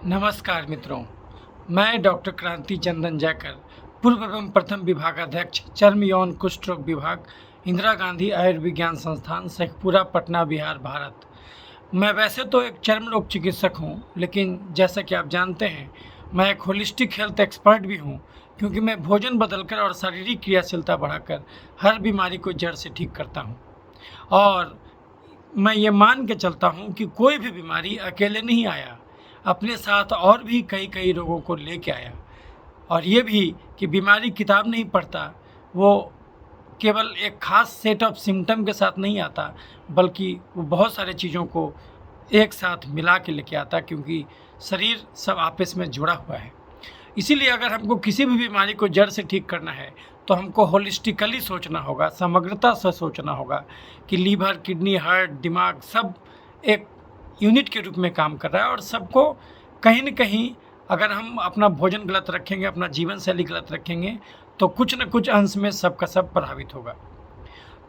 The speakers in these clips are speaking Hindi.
नमस्कार मित्रों, मैं डॉक्टर क्रांति चंदन जयकर, पूर्व एवं प्रथम विभागाध्यक्ष चर्म यौन कुष्ठ रोग विभाग, इंदिरा गांधी आयुर्विज्ञान संस्थान, शेखपुरा, पटना, बिहार, भारत। मैं वैसे तो एक चर्म रोग चिकित्सक हूं, लेकिन जैसा कि आप जानते हैं, मैं एक होलिस्टिक हेल्थ एक्सपर्ट भी हूं, क्योंकि मैं भोजन बदलकर और शारीरिक क्रियाशीलता बढ़ाकर हर बीमारी को जड़ से ठीक करता हूं। और मैं ये मान के चलता हूं कि कोई भी बीमारी अकेले नहीं आया, अपने साथ और भी कई कई रोगों को लेके आया। और ये भी कि बीमारी किताब नहीं पढ़ता, वो केवल एक खास सेट ऑफ सिम्टम के साथ नहीं आता, बल्कि वो बहुत सारे चीज़ों को एक साथ मिला के लेके आता, क्योंकि शरीर सब आपस में जुड़ा हुआ है। इसीलिए अगर हमको किसी भी बीमारी को जड़ से ठीक करना है तो हमको होलिस्टिकली सोचना होगा, समग्रता से सोचना होगा कि लीवर, किडनी, हार्ट, दिमाग सब एक यूनिट के रूप में काम कर रहा है। और सबको कहीं न कहीं अगर हम अपना भोजन गलत रखेंगे, अपना जीवन शैली गलत रखेंगे, तो कुछ न कुछ अंश में सबका सब प्रभावित होगा।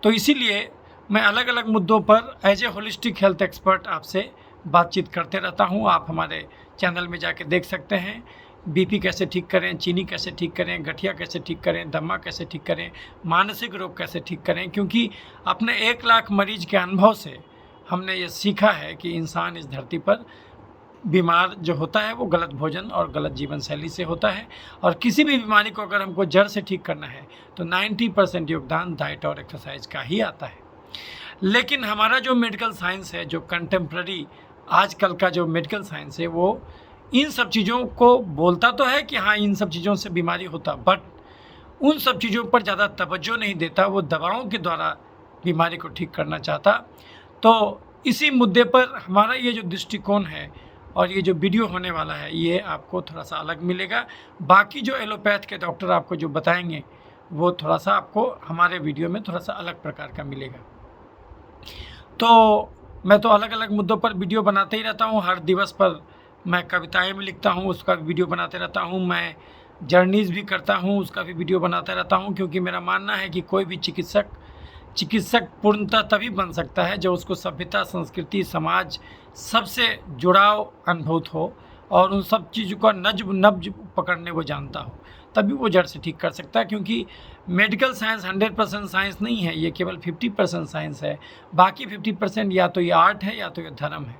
तो इसीलिए मैं अलग अलग मुद्दों पर as a holistic health expert आपसे बातचीत करते रहता हूँ। आप हमारे चैनल में जाके देख सकते हैं, बीपी कैसे ठीक करें, चीनी कैसे ठीक करें, गठिया कैसे ठीक करें, दमा कैसे ठीक करें, मानसिक रोग कैसे ठीक करें। क्योंकि अपने 1 लाख मरीज के अनुभव से हमने ये सीखा है कि इंसान इस धरती पर बीमार जो होता है वो गलत भोजन और गलत जीवन शैली से होता है। और किसी भी बीमारी को अगर हमको जड़ से ठीक करना है तो 90% योगदान डाइट और एक्सरसाइज का ही आता है। लेकिन हमारा जो मेडिकल साइंस है, जो कंटेम्प्रेरी आजकल का जो मेडिकल साइंस है, वो इन सब चीज़ों को बोलता तो है कि हाँ, इन सब चीज़ों से बीमारी होता, बट उन सब चीज़ों पर ज़्यादा तवज्जो नहीं देता, वो दवाओं के द्वारा बीमारी को ठीक करना चाहता। तो इसी मुद्दे पर हमारा ये जो दृष्टिकोण है और ये जो वीडियो होने वाला है, ये आपको थोड़ा सा अलग मिलेगा। बाकी जो एलोपैथ के डॉक्टर आपको जो बताएंगे वो थोड़ा सा आपको हमारे वीडियो में थोड़ा सा अलग प्रकार का मिलेगा। तो मैं तो अलग अलग मुद्दों पर वीडियो बनाते ही रहता हूँ। हर दिवस पर मैं कविताएं भी लिखता हूँ, उसका भी वीडियो बनाते रहता हूँ। मैं जर्नीज़ भी करता हूँ, उसका भी वीडियो बनाता रहता हूँ। क्योंकि मेरा मानना है कि कोई भी चिकित्सक पूर्णतः तभी बन सकता है जब उसको सभ्यता, संस्कृति, समाज सबसे जुड़ाव अनुभूत हो और उन सब चीज़ों का नब्ज पकड़ने वो जानता हो, तभी वो जड़ से ठीक कर सकता है। क्योंकि मेडिकल साइंस 100% साइंस नहीं है, ये केवल 50% साइंस है। बाकी 50% या तो ये आर्ट है या तो ये धर्म है।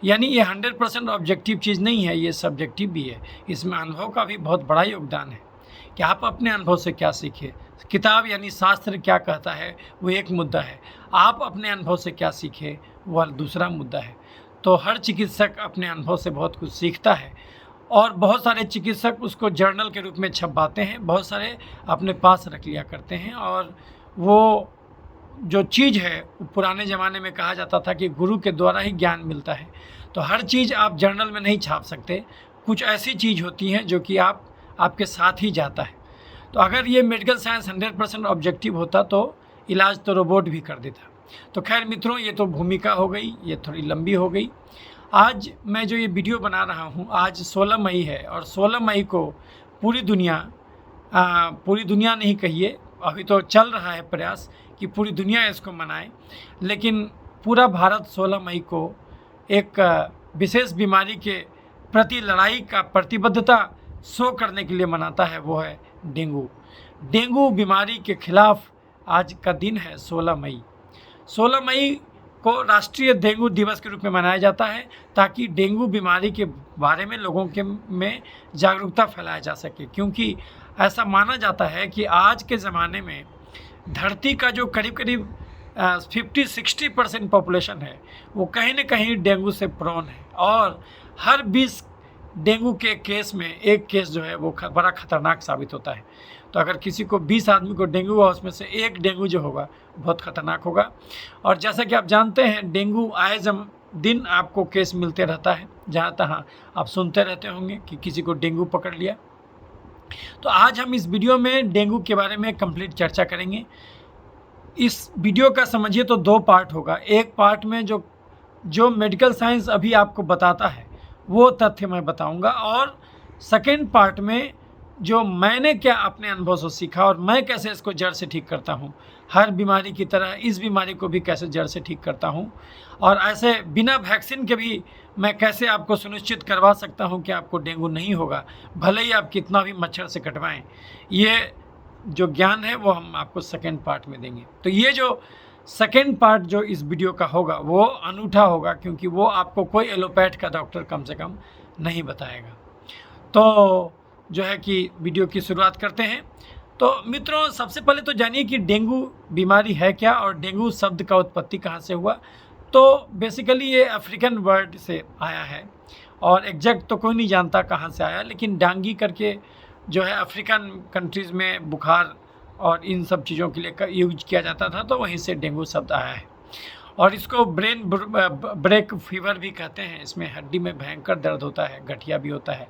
यानी ये 100% ऑब्जेक्टिव चीज़ नहीं है, ये सब्जेक्टिव भी है। इसमें अनुभव का भी बहुत बड़ा योगदान है कि आप अपने अनुभव से क्या सीखे। किताब यानी शास्त्र क्या कहता है वो एक मुद्दा है, आप अपने अनुभव से क्या सीखे वह दूसरा मुद्दा है। तो हर चिकित्सक अपने अनुभव से बहुत कुछ सीखता है और बहुत सारे चिकित्सक उसको जर्नल के रूप में छपवाते हैं, बहुत सारे अपने पास रख लिया करते हैं। और वो जो चीज़ है, पुराने ज़माने में कहा जाता था कि गुरु के द्वारा ही ज्ञान मिलता है। तो हर चीज़ आप जर्नल में नहीं छाप सकते, कुछ ऐसी चीज़ होती हैं जो कि आपके साथ ही जाता है। तो अगर ये मेडिकल साइंस 100% ऑब्जेक्टिव होता तो इलाज तो रोबोट भी कर देता। तो खैर मित्रों, ये तो भूमिका हो गई, ये थोड़ी लंबी हो गई। आज मैं जो ये वीडियो बना रहा हूँ, आज 16 मई है और 16 मई को पूरी दुनिया नहीं कहिए, अभी तो चल रहा है प्रयास कि पूरी दुनिया इसको मनाए, लेकिन पूरा भारत 16 मई को एक विशेष बीमारी के प्रति लड़ाई का प्रतिबद्धता शो करने के लिए मनाता है, वो है डेंगू बीमारी के खिलाफ आज का दिन है 16 मई। 16 मई को राष्ट्रीय डेंगू दिवस के रूप में मनाया जाता है, ताकि डेंगू बीमारी के बारे में लोगों के में जागरूकता फैलाया जा सके। क्योंकि ऐसा माना जाता है कि आज के ज़माने में धरती का जो करीब 50-60% पॉपुलेशन है, वो कहीं न कहीं डेंगू से प्रोन है। और हर 20 डेंगू के केस में एक केस जो है वो बड़ा खतरनाक साबित होता है। तो अगर किसी को 20 आदमी को डेंगू हुआ, उसमें से एक डेंगू जो होगा बहुत खतरनाक होगा। और जैसा कि आप जानते हैं, डेंगू आए दिन आपको केस मिलते रहता है, जहाँ तहाँ आप सुनते रहते होंगे कि किसी को डेंगू पकड़ लिया। तो आज हम इस वीडियो में डेंगू के बारे में कंप्लीट चर्चा करेंगे। इस वीडियो का समझिए तो 2 पार्ट होगा। एक पार्ट में जो मेडिकल साइंस अभी आपको बताता है वो तथ्य मैं बताऊंगा, और सेकेंड पार्ट में जो मैंने क्या अपने अनुभव से सीखा और मैं कैसे इसको जड़ से ठीक करता हूँ, हर बीमारी की तरह इस बीमारी को भी कैसे जड़ से ठीक करता हूँ, और ऐसे बिना वैक्सीन के भी मैं कैसे आपको सुनिश्चित करवा सकता हूँ कि आपको डेंगू नहीं होगा, भले ही आप कितना भी मच्छर से कटवाएं। ये जो ज्ञान है वो हम आपको सेकेंड पार्ट में देंगे। तो ये जो सेकेंड पार्ट जो इस वीडियो का होगा वो अनूठा होगा, क्योंकि वो आपको कोई एलोपैथ का डॉक्टर कम से कम नहीं बताएगा। तो जो है कि वीडियो की शुरुआत करते हैं। तो मित्रों, सबसे पहले तो जानिए कि डेंगू बीमारी है क्या और डेंगू शब्द का उत्पत्ति कहाँ से हुआ। तो बेसिकली ये अफ्रीकन वर्ड से आया है, और एग्जैक्ट तो कोई नहीं जानता कहाँ से आया, लेकिन डांगी करके जो है अफ्रीकन कंट्रीज़ में बुखार और इन सब चीज़ों के लिए यूज किया जाता था, तो वहीं से डेंगू शब्द आया है। और इसको ब्रेन ब्रेक फीवर भी कहते हैं। इसमें हड्डी में भयंकर दर्द होता है, गठिया भी होता है,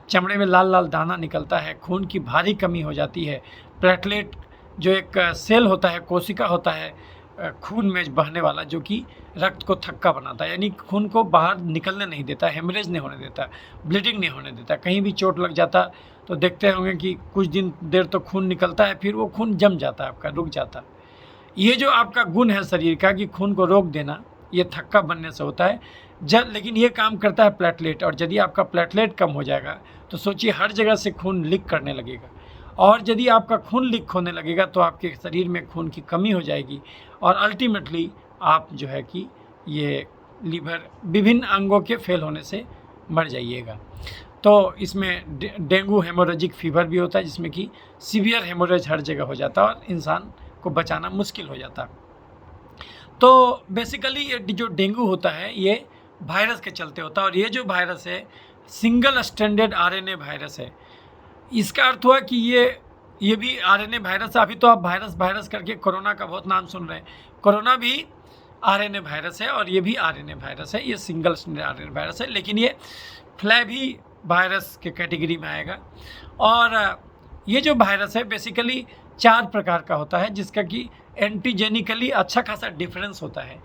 चमड़े में लाल लाल दाना निकलता है, खून की भारी कमी हो जाती है, प्लेटलेट जो एक सेल होता है, कोशिका होता है खून में बहने वाला, जो कि रक्त को थक्का बनाता है, यानी खून को बाहर निकलने नहीं देता, हेमरेज नहीं होने देता, ब्लीडिंग नहीं होने देता। कहीं भी चोट लग जाता तो देखते होंगे कि कुछ दिन देर तो खून निकलता है, फिर वो खून जम जाता है, आपका रुक जाता है। ये जो आपका गुण है शरीर का कि खून को रोक देना, ये थक्का बनने से होता है। लेकिन ये काम करता है प्लेटलेट, और यदि आपका प्लेटलेट कम हो जाएगा तो सोचिए हर जगह से खून लीक करने लगेगा, और यदि आपका खून लीक होने लगेगा तो आपके शरीर में खून की कमी हो जाएगी, और अल्टीमेटली आप जो है कि ये लीवर विभिन्न अंगों के फेल होने से मर जाइएगा। तो इसमें डेंगू हेमोरेजिक फीवर भी होता है, जिसमें कि सीवियर हेमोरेज हर जगह हो जाता है और इंसान को बचाना मुश्किल हो जाता है। तो बेसिकली ये जो डेंगू होता है ये वायरस के चलते होता है, और ये जो वायरस है सिंगल स्ट्रैंडेड आरएनए वायरस है। इसका अर्थ हुआ कि ये भी आरएनए वायरस है। अभी तो आप वायरस वायरस करके कोरोना का बहुत नाम सुन रहे हैं, कोरोना भी आरएनए वायरस है और ये भी आरएनए वायरस है। ये सिंगल स्ट्रैंडेड आरएनए वायरस है, लेकिन ये फ्लैवी वायरस के कैटेगरी में आएगा। और ये जो वायरस है बेसिकली 4 प्रकार का होता है, जिसका कि एंटीजेनिकली अच्छा खासा डिफरेंस होता है।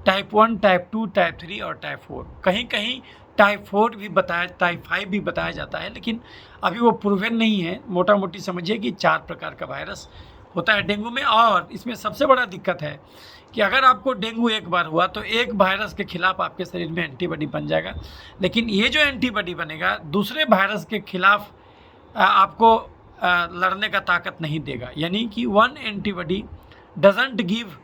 टाइप 1, टाइप 2, टाइप 3 और टाइप 4। कहीं कहीं टाइप 4 भी बताया, टाइप 5 भी बताया जाता है, लेकिन अभी वो प्रूवन नहीं है। मोटा मोटी समझिए कि 4 प्रकार का वायरस होता है डेंगू में। और इसमें सबसे बड़ा दिक्कत है कि अगर आपको डेंगू एक बार हुआ तो एक वायरस के खिलाफ आपके शरीर में एंटीबॉडी बन जाएगा, लेकिन ये जो एंटीबॉडी बनेगा दूसरे वायरस के खिलाफ आपको लड़ने का ताकत नहीं देगा। यानी कि one antibody doesn't give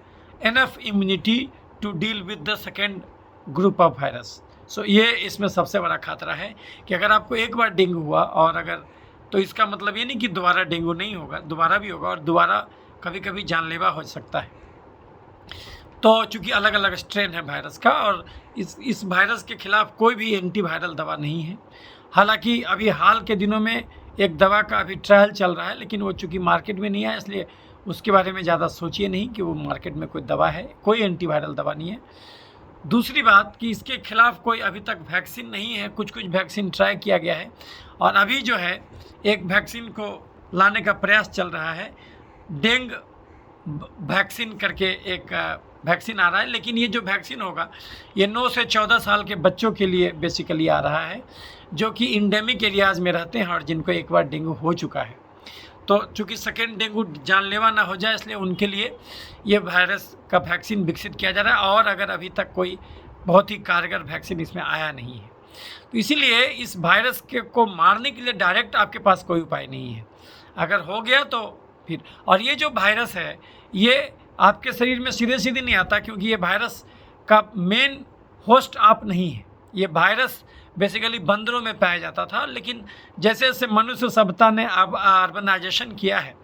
enough immunity to deal with the second group of virus. So ये इसमें सबसे बड़ा खतरा है कि अगर आपको एक बार डेंगू हुआ और अगर, तो इसका मतलब ये नहीं कि दोबारा डेंगू नहीं होगा, दोबारा भी होगा, और दोबारा कभी कभी जानलेवा हो सकता है। तो चूँकि अलग अलग स्ट्रेन है वायरस का, और इस वायरस के खिलाफ कोई भी एंटीवायरल दवा नहीं है। हालांकि अभी हाल के दिनों में एक दवा का अभी ट्रायल चल रहा है, लेकिन वो चूँकि मार्केट में नहीं आया, इसलिए उसके बारे में ज़्यादा सोचिए नहीं कि वो मार्केट में कोई दवा है। कोई एंटीवायरल दवा नहीं है। दूसरी बात कि इसके खिलाफ कोई अभी तक वैक्सीन नहीं है। कुछ वैक्सीन ट्राई किया गया है, और अभी जो है एक वैक्सीन को लाने का प्रयास चल रहा है। डेंग वैक्सीन करके एक वैक्सीन आ रहा है, लेकिन ये जो वैक्सीन होगा ये 9 से 14 साल के बच्चों के लिए बेसिकली आ रहा है, जो कि इंडेमिक एरियाज़ में रहते हैं और जिनको एक बार डेंगू हो चुका है। तो चूँकि सेकेंड डेंगू जानलेवा ना हो जाए, इसलिए उनके लिए ये वायरस का वैक्सीन विकसित किया जा रहा है, और अगर अभी तक कोई बहुत ही कारगर वैक्सीन इसमें आया नहीं है, तो इसीलिए इस वायरस को मारने के लिए डायरेक्ट आपके पास कोई उपाय नहीं है। अगर हो गया तो फिर, और ये जो वायरस है ये आपके शरीर में सीधे सीधे नहीं आता, क्योंकि ये वायरस का मेन होस्ट आप नहीं है। ये वायरस बेसिकली बंदरों में पाया जाता था, लेकिन जैसे जैसे मनुष्य सभ्यता ने अब अर्बनाइजेशन किया है,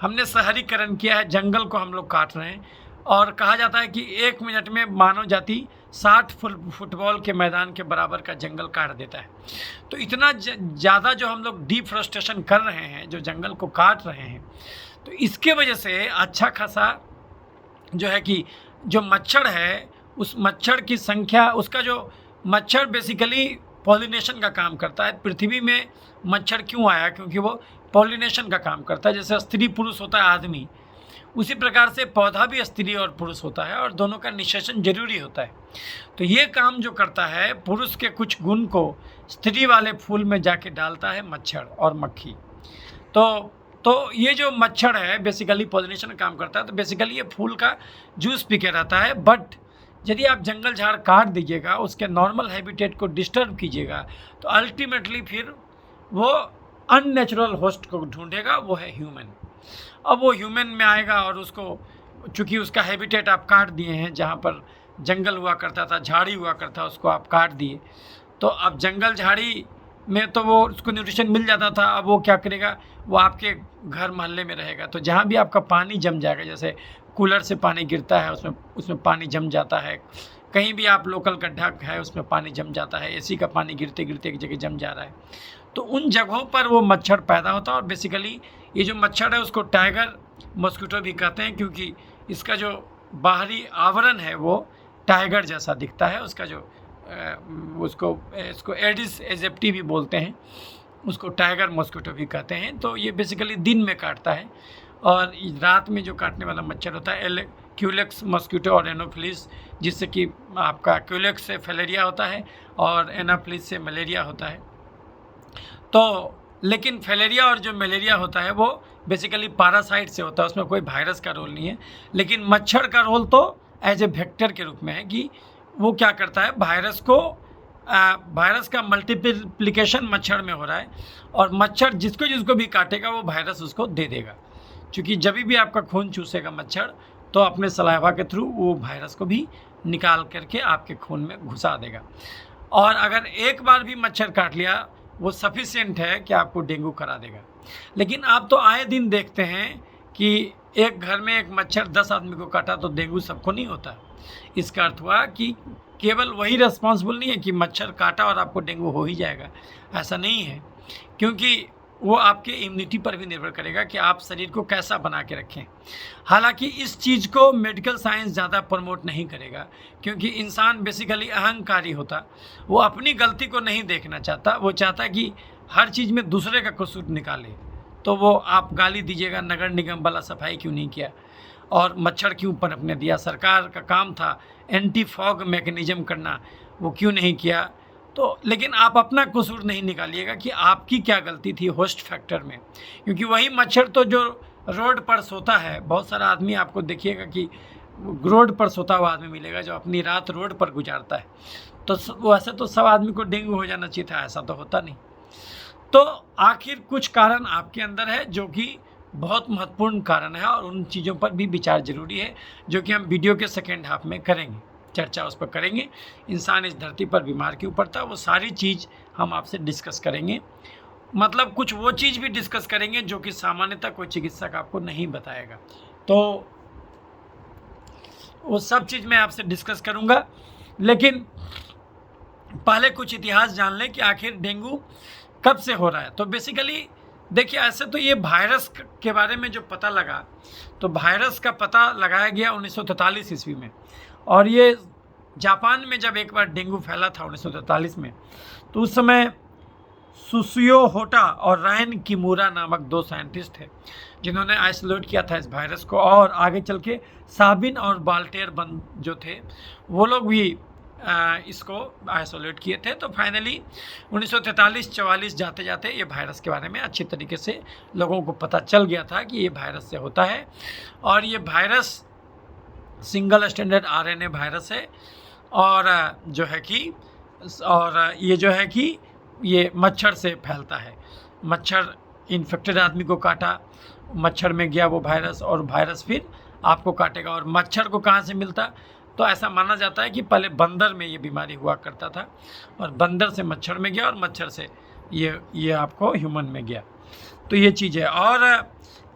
हमने शहरीकरण किया है, जंगल को हम लोग काट रहे हैं, और कहा जाता है कि 1 मिनट में मानव जाति 60 फुटबॉल के मैदान के बराबर का जंगल काट देता है। तो इतना ज़्यादा जो हम लोग डिफॉरेस्टेशन कर रहे हैं, जो जंगल को काट रहे हैं, तो इसके वजह से अच्छा खासा जो है कि जो मच्छर है, उस मच्छर की संख्या, उसका जो मच्छर बेसिकली पॉलिनेशन का काम करता है। पृथ्वी में मच्छर क्यों आया? क्योंकि वो पॉलिनेशन का काम करता है। जैसे स्त्री पुरुष होता है आदमी, उसी प्रकार से पौधा भी स्त्री और पुरुष होता है, और दोनों का निषेचन जरूरी होता है। तो ये काम जो करता है, पुरुष के कुछ गुण को स्त्री वाले फूल में जाके डालता है मच्छर और मक्खी। तो तो ये जो मच्छर है बेसिकली पॉलिनेशन का काम करता है, तो बेसिकली ये फूल का जूस पी के रहता है। बट यदि आप जंगल झाड़ काट दीजिएगा, उसके नॉर्मल हैबिटेट को डिस्टर्ब कीजिएगा, तो अल्टीमेटली फिर वो अननेचुरल होस्ट को ढूंढेगा, वो है ह्यूमन। अब वो ह्यूमन में आएगा और उसको, चूँकि उसका हैबिटेट आप काट दिए हैं, जहाँ पर जंगल हुआ करता था, झाड़ी हुआ करता, उसको आप काट दिए, तो अब जंगल झाड़ी में तो वो उसको न्यूट्रिशन मिल जाता था। अब वो क्या करेगा, वो आपके घर मोहल्ले में रहेगा, तो जहाँ भी आपका पानी जम जाएगा, जैसे कूलर से पानी गिरता है उसमें पानी जम जाता है, कहीं भी आप लोकल गड्ढा है उसमें पानी जम जाता है, एसी का पानी गिरते गिरते एक जगह जम जा रहा है, तो उन जगहों पर वो मच्छर पैदा होता है। और बेसिकली ये जो मच्छर है उसको टाइगर मॉस्किटो भी कहते हैं, क्योंकि इसका जो बाहरी आवरण है वो टाइगर जैसा दिखता है। उसका जो इसको एडिस एजिप्टी भी बोलते हैं, उसको टाइगर मॉस्किटो भी कहते हैं। तो ये बेसिकली दिन में काटता है, और रात में जो काटने वाला मच्छर होता है क्यूलेक्स मॉस्किटो और एनोफिलिस, जिससे कि आपका क्यूलेक्स से फैलेरिया होता है और एनोफिलिस से मलेरिया होता है। तो लेकिन फैलेरिया और जो मलेरिया होता है वो बेसिकली पैरासाइट से होता है, उसमें कोई वायरस का रोल नहीं है। लेकिन मच्छर का रोल तो एज ए वेक्टर के रूप में है, कि वो क्या करता है, वायरस का मल्टीप्लिकेशन मच्छर में हो रहा है, और मच्छर जिसको जिसको भी काटेगा वो वायरस उसको दे देगा। क्योंकि जब भी आपका खून चूसेगा मच्छर, तो अपने सलाइवा के थ्रू वो वायरस को भी निकाल करके आपके खून में घुसा देगा। और अगर एक बार भी मच्छर काट लिया, वो सफिशिएंट है कि आपको डेंगू करा देगा। लेकिन आप तो आए दिन देखते हैं कि एक घर में एक मच्छर 10 आदमी को काटा तो डेंगू सबको नहीं होता। इसका अर्थ हुआ कि केवल वही रिस्पॉन्सिबल नहीं है कि मच्छर काटा और आपको डेंगू हो ही जाएगा, ऐसा नहीं है। क्योंकि वो आपके इम्यूनिटी पर भी निर्भर करेगा कि आप शरीर को कैसा बना के रखें। हालांकि इस चीज़ को मेडिकल साइंस ज़्यादा प्रमोट नहीं करेगा, क्योंकि इंसान बेसिकली अहंकारी होता, वो अपनी गलती को नहीं देखना चाहता, वो चाहता कि हर चीज़ में दूसरे का कसूर निकाले। तो वो आप गाली दीजिएगा, नगर निगम वाला सफाई क्यों नहीं किया, और मच्छर क्यों पनपने दिया, सरकार का काम था एंटी फॉग मैकेनिज्म करना, वो क्यों नहीं किया। तो लेकिन आप अपना कसूर नहीं निकालिएगा कि आपकी क्या गलती थी होस्ट फैक्टर में। क्योंकि वही मच्छर तो जो रोड पर सोता है, बहुत सारा आदमी आपको देखिएगा कि रोड पर सोता हुआ आदमी मिलेगा जो अपनी रात रोड पर गुजारता है। तो वैसे तो सब आदमी को डेंगू हो जाना चाहिए था, ऐसा तो होता नहीं। तो आखिर कुछ कारण आपके अंदर है जो कि बहुत महत्वपूर्ण कारण है, और उन चीज़ों पर भी विचार जरूरी है, जो कि हम वीडियो के सेकेंड हाफ में करेंगे, चर्चा उस पर करेंगे। इंसान इस धरती पर बीमार क्यों पड़ता है, वो सारी चीज़ हम आपसे डिस्कस करेंगे। मतलब कुछ वो चीज़ भी डिस्कस करेंगे जो कि सामान्यतः कोई चिकित्सक आपको नहीं बताएगा। तो वो सब चीज़ मैं आपसे डिस्कस करूँगा। लेकिन पहले कुछ इतिहास जान लें कि आखिर डेंगू कब से हो रहा है। तो बेसिकली देखिए, ऐसे तो ये वायरस के बारे में जो पता लगा, तो वायरस का पता लगाया गया 1943 ईस्वी में। और ये जापान में जब एक बार डेंगू फैला था 1943 में, तो उस समय सुशियो होटा और रायन किमुरा नामक 2 साइंटिस्ट थे जिन्होंने आइसोलेट किया था इस वायरस को। और आगे चल के साबिन और बाल्टेर बन जो थे, वो लोग भी इसको आइसोलेट किए थे। तो फाइनली 1943-44 जाते जाते ये वायरस के बारे में अच्छी तरीके से लोगों को पता चल गया था कि ये वायरस से होता है, और ये virus single standard RNA virus है, और ये जो है कि ये मच्छर से फैलता है। मच्छर इन्फेक्टेड आदमी को काटा, मच्छर में गया वो वायरस, और वायरस फिर आपको काटेगा। और मच्छर को कहाँ से मिलता, तो ऐसा माना जाता है कि पहले बंदर में ये बीमारी हुआ करता था, और बंदर से मच्छर में गया, और मच्छर से ये आपको ह्यूमन में गया। तो ये चीज़ है। और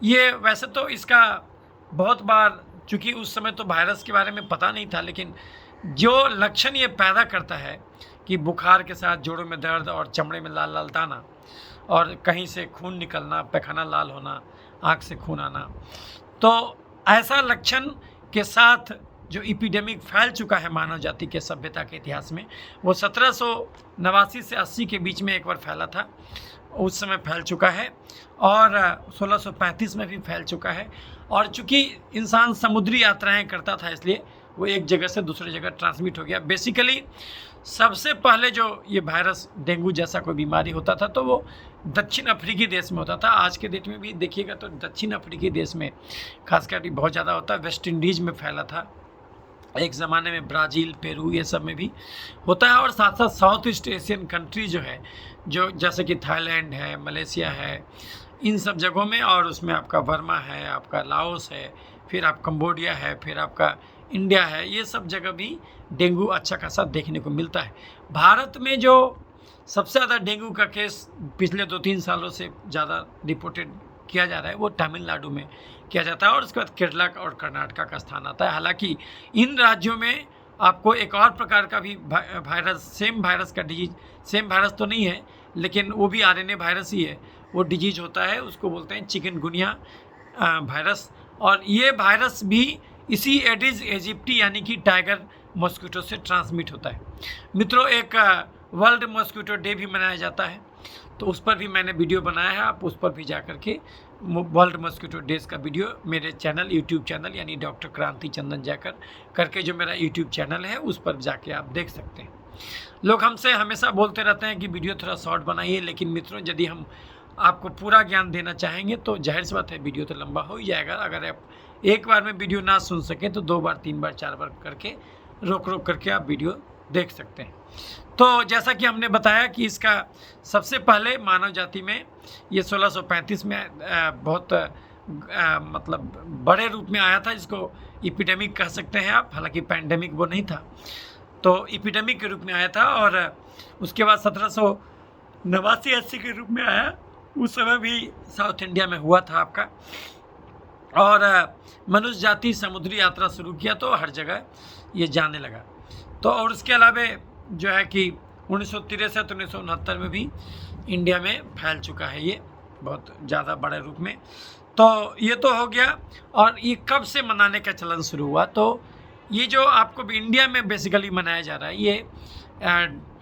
ये वैसे तो इसका बहुत बार, चूँकि उस समय तो वायरस के बारे में पता नहीं था, लेकिन जो लक्षण ये पैदा करता है कि बुखार के साथ जोड़ों में दर्द और चमड़े में लाल लाल दाना, और कहीं से खून निकलना, पैखाना लाल होना, आँख से खून आना, तो ऐसा लक्षण के साथ जो एपिडेमिक फैल चुका है मानव जाति के सभ्यता के इतिहास में, वो 1789 से 80 के बीच में एक बार फैला था, उस समय फैल चुका है, और 1635 में भी फैल चुका है। और चूँकि इंसान समुद्री यात्राएं करता था, इसलिए वो एक जगह से दूसरी जगह ट्रांसमिट हो गया। बेसिकली सबसे पहले जो ये वायरस डेंगू जैसा कोई बीमारी होता था तो वो दक्षिण अफ्रीकी देश में होता था। आज के डेट में भी देखिएगा तो दक्षिण अफ्रीकी देश में खासकर बहुत ज़्यादा होता है। वेस्ट इंडीज़ में फैला था एक ज़माने में, ब्राज़ील, पेरू ये सब में भी होता है। और साथ साथ साउथ ईस्ट एशियन कंट्री जो है, जो जैसे कि थाईलैंड है, मलेशिया है, इन सब जगहों में, और उसमें आपका बर्मा है, आपका लाओस है, फिर आप कंबोडिया है, फिर आपका इंडिया है, ये सब जगह भी डेंगू अच्छा खासा देखने को मिलता है। भारत में जो सबसे ज़्यादा डेंगू का केस पिछले 2-3 सालों से ज़्यादा रिपोर्टेड किया जा रहा है वो तमिलनाडु में किया जाता है, और उसके बाद केरला और कर्नाटका का स्थान आता है। हालांकि इन राज्यों में आपको एक और प्रकार का भी वायरस, सेम वायरस का डिजीज, सेम वायरस तो नहीं है लेकिन वो भी आरएनए वायरस ही है, वो डिजीज होता है, उसको बोलते हैं चिकनगुनिया वायरस। और ये वायरस भी इसी एडिस एजिप्टी यानी कि टाइगर मॉस्किटो से ट्रांसमिट होता है। मित्रों, एक वर्ल्ड मॉस्किटो डे भी मनाया जाता है, तो उस पर भी मैंने वीडियो बनाया है, आप उस पर भी जा कर के वर्ल्ड मॉस्किटो डेज का वीडियो मेरे चैनल, यूट्यूब चैनल यानी डॉक्टर क्रांति चंदन जयकर करके जो मेरा यूट्यूब चैनल है उस पर जाके आप देख सकते हैं। लोग हमसे हमेशा बोलते रहते हैं कि वीडियो थोड़ा शॉर्ट बनाइए, लेकिन मित्रों यदि हम आपको पूरा ज्ञान देना चाहेंगे तो जाहिर सी बात है वीडियो तो लंबा हो ही जाएगा। अगर आप एक बार में वीडियो ना सुन सकें तो 2 बार, 3 बार, 4 बार करके रोक करके आप वीडियो देख सकते हैं। तो जैसा कि हमने बताया कि इसका सबसे पहले मानव जाति में ये 1635 में बहुत मतलब बड़े रूप में आया था, जिसको एपिडेमिक कह सकते हैं आप, हालांकि पैंडेमिक वो नहीं था, तो एपिडेमिक के रूप में आया था। और उसके बाद 1789-80 के रूप में आया, उस समय भी साउथ इंडिया में हुआ था आपका। और मनुष्य जाति समुद्री यात्रा शुरू किया तो हर जगह ये जाने लगा। तो और उसके अलावा जो है कि 1963-1969 में भी इंडिया में फैल चुका है ये बहुत ज़्यादा बड़े रूप में। तो ये तो हो गया। और ये कब से मनाने का चलन शुरू हुआ, तो ये जो आपको भी इंडिया में बेसिकली मनाया जा रहा है, ये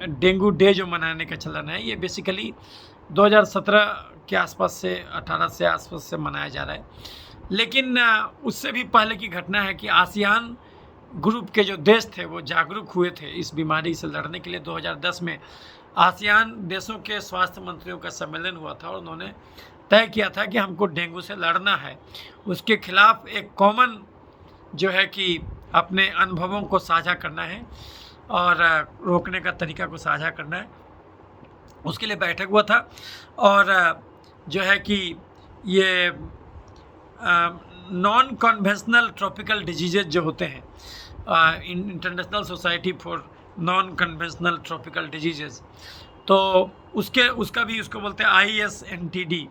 डेंगू डे जो मनाने का चलन है, ये बेसिकली 2017 के आसपास से, 18 से आसपास से मनाया जा रहा है। लेकिन उससे भी पहले की घटना है कि आसियान ग्रुप के जो देश थे वो जागरूक हुए थे इस बीमारी से लड़ने के लिए। 2010 में आसियान देशों के स्वास्थ्य मंत्रियों का सम्मेलन हुआ था और उन्होंने तय किया था कि हमको डेंगू से लड़ना है, उसके खिलाफ एक कॉमन जो है कि अपने अनुभवों को साझा करना है और रोकने का तरीका को साझा करना है। उसके लिए बैठक हुआ था। और जो है कि ये नॉन कन्वेंशनल ट्रॉपिकल डिजीजेज जो होते हैं, international society for non conventional tropical diseases, तो उसका भी, उसको बोलते हैं ISNTD,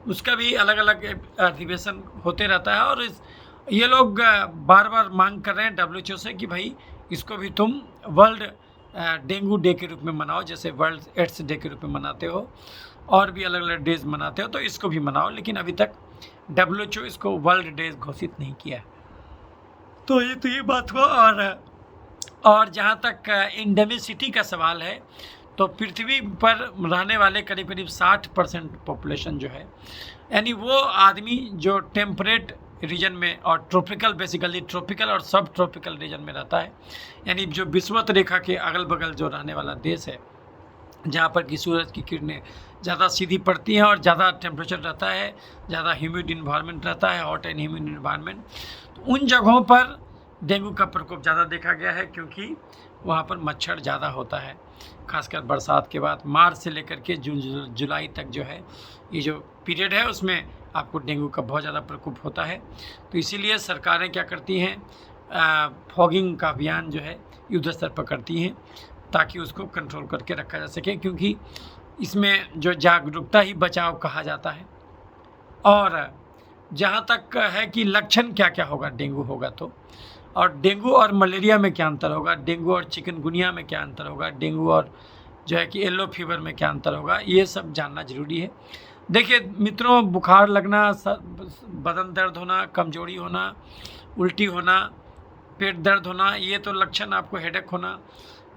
उसका भी अलग अलग अधिवेशन होते रहता है। और ये लोग बार बार मांग कर रहे हैं WHO से कि भाई इसको भी तुम वर्ल्ड डेंगू डे के रूप में मनाओ, जैसे वर्ल्ड एड्स डे के रूप में मनाते हो और भी अलग अलग डेज मनाते हो, तो इसको भी मनाओ। लेकिन अभी तक WHO इसको वर्ल्ड डे घोषित नहीं किया। तो ये बात हुआ। और जहाँ तक इंडेमिसिटी का सवाल है, तो पृथ्वी पर रहने वाले करीब करीब 60% पॉपुलेशन जो है, यानी वो आदमी जो टेम्परेट रीजन में और ट्रॉपिकल, बेसिकली ट्रॉपिकल और सब ट्रॉपिकल रीजन में रहता है, यानी जो विषुवत रेखा के अगल बगल जो रहने वाला देश है, जहाँ पर कि सूरज की किरणें ज़्यादा सीधी पड़ती हैं और ज़्यादा टेम्परेचर रहता है, ज़्यादा ह्यूमिड इन्वायरमेंट रहता है, हॉट एंड ह्यूमिड इन्वायरमेंट, तो उन जगहों पर डेंगू का प्रकोप ज़्यादा देखा गया है, क्योंकि वहाँ पर मच्छर ज़्यादा होता है। खासकर बरसात के बाद मार्च से लेकर के जून जुलाई तक जो है ये जो पीरियड है, उसमें आपको डेंगू का बहुत ज़्यादा प्रकोप होता है। तो इसीलिए सरकारें क्या करती हैं, फॉगिंग का अभियान जो है युद्ध स्तर पर करती हैं, ताकि उसको कंट्रोल करके रखा जा सके, क्योंकि इसमें जो जागरूकता ही बचाव कहा जाता है। और जहाँ तक है कि लक्षण क्या क्या होगा डेंगू होगा तो, और डेंगू और मलेरिया में क्या अंतर होगा, डेंगू और चिकनगुनिया में क्या अंतर होगा, डेंगू और जो है कि येलो फीवर में क्या अंतर होगा, ये सब जानना ज़रूरी है। देखिए मित्रों, बुखार लगना, बदन दर्द होना, कमजोरी होना, उल्टी होना, पेट दर्द होना, ये तो लक्षण आपको, हेडेक होना,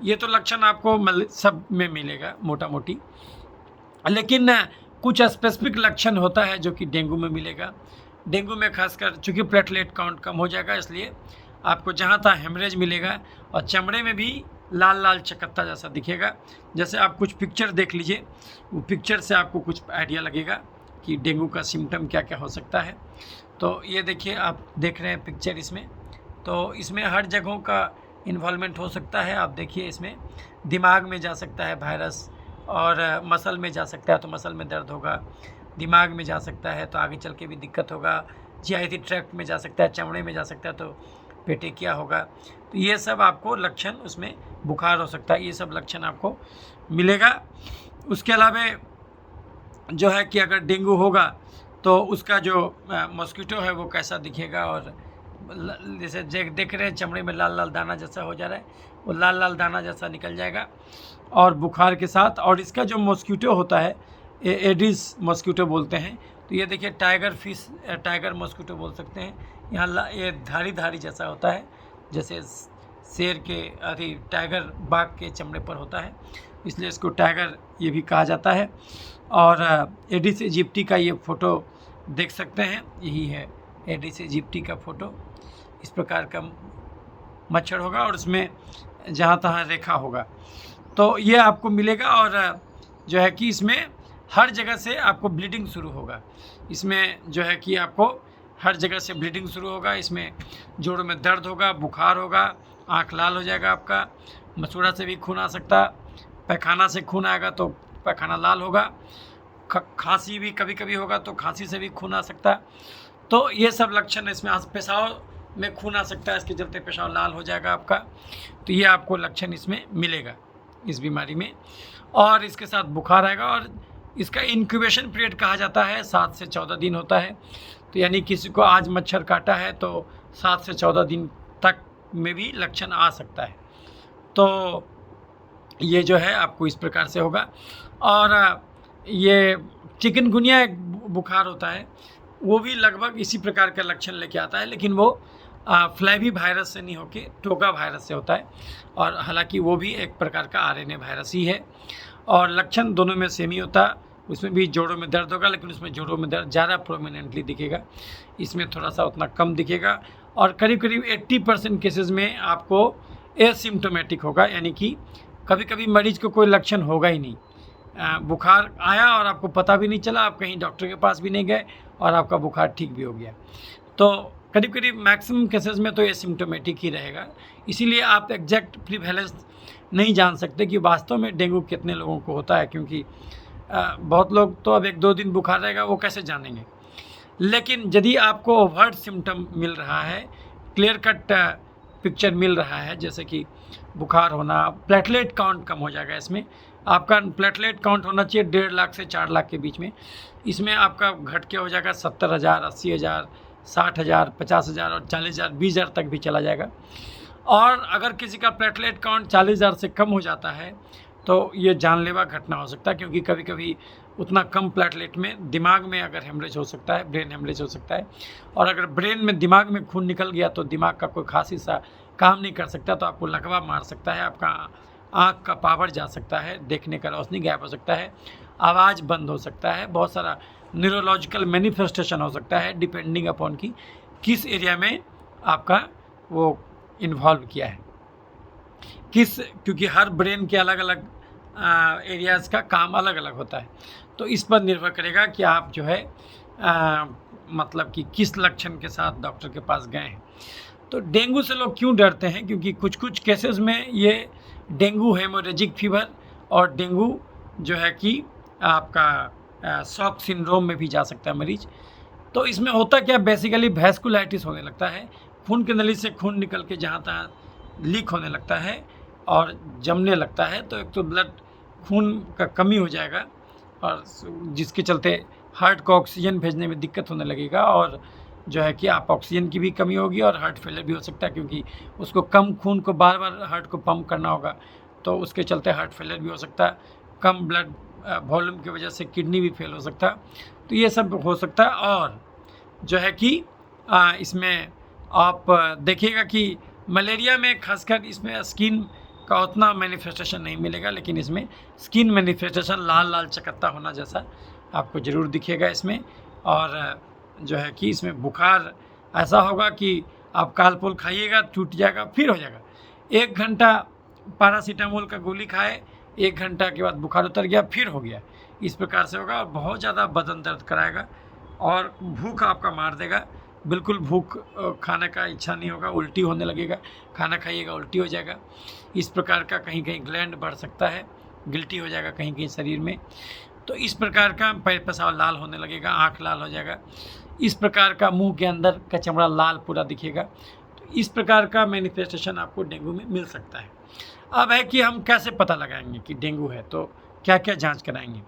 ये तो लक्षण आपको सब में मिलेगा मोटा मोटी। लेकिन कुछ स्पेसिफिक लक्षण होता है जो कि डेंगू में मिलेगा। डेंगू में खासकर चूँकि प्लेटलेट काउंट कम हो जाएगा, इसलिए आपको जहाँ तहाँ हेमरेज मिलेगा और चमड़े में भी लाल लाल चकत्ता जैसा दिखेगा। जैसे आप कुछ पिक्चर देख लीजिए, वो पिक्चर से आपको कुछ आइडिया लगेगा कि डेंगू का सिम्टम क्या क्या हो सकता है। तो ये देखिए, आप देख रहे हैं पिक्चर इसमें, तो इसमें हर जगहों का इन्वॉल्वमेंट हो सकता है। आप देखिए, इसमें दिमाग में जा सकता है वायरस, और मसल में जा सकता है तो मसल में दर्द होगा, दिमाग में जा सकता है तो आगे चल के भी दिक्कत होगा, जीआईटी ट्रैक्ट में जा सकता है, चमड़े में जा सकता है तो पेटेकिया होगा। तो ये सब आपको लक्षण, उसमें बुखार हो सकता है, ये सब लक्षण आपको मिलेगा। उसके अलावा जो है कि अगर डेंगू होगा तो उसका जो मॉस्किटो है वो कैसा दिखेगा, और जैसे देख रहे हैं चमड़े में लाल लाल दाना जैसा हो जा रहा है, वो लाल लाल दाना जैसा निकल जाएगा और बुखार के साथ। और इसका जो मॉस्किटो होता है, एडिस मॉस्किटो बोलते हैं। तो ये देखिए, टाइगर मॉस्किटो बोल सकते हैं। यहाँ ये धारी धारी जैसा होता है, जैसे शेर के टाइगर बाघ के चमड़े पर होता है, इसलिए इसको टाइगर ये भी कहा जाता है। और एडिस इजिप्टी का ये फ़ोटो देख सकते हैं, यही है एडिस इजिप्टी का फ़ोटो। इस प्रकार का मच्छर होगा और उसमें जहाँ तहाँ रेखा होगा, तो ये आपको मिलेगा। और जो है कि इसमें हर जगह से आपको ब्लीडिंग शुरू होगा। इसमें जो है कि आपको हर जगह से ब्लीडिंग शुरू होगा। इसमें जोड़ों में दर्द होगा, बुखार होगा, आँख लाल हो जाएगा आपका, मसूड़ा से भी खून आ सकता, पैखाना से खून आएगा तो पैखाना लाल होगा, खांसी भी कभी कभी होगा तो खांसी से भी खून आ सकता। तो ये सब लक्षण इसमें, पेशाब में खून आ सकता है, इसके चलते पेशाब लाल हो जाएगा आपका। तो ये आपको लक्षण इसमें मिलेगा इस बीमारी में। और इसके साथ बुखार आएगा, और इसका इंक्यूबेशन पीरियड कहा जाता है 7 से 14 दिन होता है। तो यानी किसी को आज मच्छर काटा है तो 7 से 14 दिन तक में भी लक्षण आ सकता है। तो ये जो है आपको इस प्रकार से होगा। और ये चिकनगुनिया एक बुखार होता है, वो भी लगभग इसी प्रकार का लक्षण लेके आता है, लेकिन वो फ्लैवी वायरस से नहीं होके टोका वायरस से होता है। और हालांकि वो भी एक प्रकार का आरएनए वायरस ही है, और लक्षण दोनों में सेम ही होता है। उसमें भी जोड़ों में दर्द होगा, लेकिन उसमें जोड़ों में दर्द ज़्यादा प्रोमिनेंटली दिखेगा, इसमें थोड़ा सा उतना कम दिखेगा। और करीब करीब 80% केसेस में आपको एसिम्टोमेटिक होगा, यानी कि कभी कभी मरीज को कोई लक्षण होगा ही नहीं, बुखार आया और आपको पता भी नहीं चला, आप कहीं डॉक्टर के पास भी नहीं गए और आपका बुखार ठीक भी हो गया। तो करीब करीब मैक्सिमम केसेस में तो ये सिम्टोमेटिक ही रहेगा। इसीलिए आप एग्जैक्ट प्रीवैलेंस नहीं जान सकते कि वास्तव में डेंगू कितने लोगों को होता है, क्योंकि बहुत लोग तो अब 1-2 दिन बुखार रहेगा, वो कैसे जानेंगे। लेकिन यदि आपको ओवर्ट सिम्टम मिल रहा है, क्लियर कट पिक्चर मिल रहा है, जैसे कि बुखार होना, प्लेटलेट काउंट कम हो जाएगा। इसमें आपका प्लेटलेट काउंट होना चाहिए 1.5 लाख से 4 लाख के बीच में, इसमें आपका घट के हो जाएगा 70,000, 80,000, 60,000, 50,000 और 40,000, 20,000 तक भी चला जाएगा। और अगर किसी का प्लेटलेट काउंट 40,000 से कम हो जाता है तो ये जानलेवा घटना हो सकता है, क्योंकि कभी कभी उतना कम प्लेटलेट में दिमाग में अगर हेमरेज हो सकता है, ब्रेन हेमरेज हो सकता है। और अगर ब्रेन में दिमाग में खून निकल गया तो दिमाग का कोई खास हिस्सा काम नहीं कर सकता, तो आपको लकवा मार सकता है, आपका आँख का पावर जा सकता है, देखने का रोशनी गायब हो सकता है, आवाज़ बंद हो सकता है, बहुत सारा न्यूरोलॉजिकल मैनिफेस्टेशन हो सकता है, डिपेंडिंग अपॉन कि किस एरिया में आपका वो इन्वॉल्व किया है, क्योंकि हर ब्रेन के अलग अलग एरियाज़ का काम अलग अलग होता है। तो इस पर निर्भर करेगा कि आप जो है मतलब कि किस लक्षण के साथ डॉक्टर के पास गए हैं। तो डेंगू से लोग क्यों डरते हैं, क्योंकि कुछ कुछ केसेस में ये डेंगू हेमोरेजिक फीवर और डेंगू जो है कि आपका शॉक सिंड्रोम में भी जा सकता है मरीज। तो इसमें होता क्या, बेसिकली वैस्कुलाइटिस होने लगता है, खून की नली से खून निकल के जहाँ तहाँ लीक होने लगता है और जमने लगता है। तो एक तो ब्लड खून का कमी हो जाएगा, और जिसके चलते हार्ट को ऑक्सीजन भेजने में दिक्कत होने लगेगा, और जो है कि आप ऑक्सीजन की भी कमी होगी और हार्ट फेलियर भी हो सकता है, क्योंकि उसको कम खून को बार बार हार्ट को पंप करना होगा, तो उसके चलते हार्ट फेलियर भी हो सकता है। कम ब्लड वॉल्यूम की वजह से किडनी भी फेल हो सकता है। तो ये सब हो सकता है। और जो है कि इसमें आप देखिएगा कि मलेरिया में खासकर इसमें स्किन का उतना मैनिफेस्टेशन नहीं मिलेगा, लेकिन इसमें स्किन मैनिफेस्टेशन लाल लाल चकत्ता होना जैसा आपको ज़रूर दिखेगा इसमें। और जो है कि इसमें बुखार ऐसा होगा कि आप काल पोल खाइएगा, टूट जाएगा, फिर हो जाएगा। 1 घंटा पैरासीटामोल का गोली खाए, 1 घंटा के बाद बुखार उतर गया, फिर हो गया, इस प्रकार से होगा और बहुत ज़्यादा बदन दर्द कराएगा और भूख आपका मार देगा। बिल्कुल भूख खाने का इच्छा नहीं होगा, उल्टी होने लगेगा, खाना खाइएगा उल्टी हो जाएगा। इस प्रकार का कहीं कहीं ग्लैंड बढ़ सकता है, गिल्टी हो जाएगा कहीं कहीं शरीर में। तो इस प्रकार का पेशाब लाल होने लगेगा, आँख लाल हो जाएगा, इस प्रकार का मुंह के अंदर का चमड़ा लाल पूरा दिखेगा। तो इस प्रकार का मैनिफेस्टेशन आपको डेंगू में मिल सकता है। अब है कि हम कैसे पता लगाएंगे कि डेंगू है, तो क्या क्या जांच कराएंगे।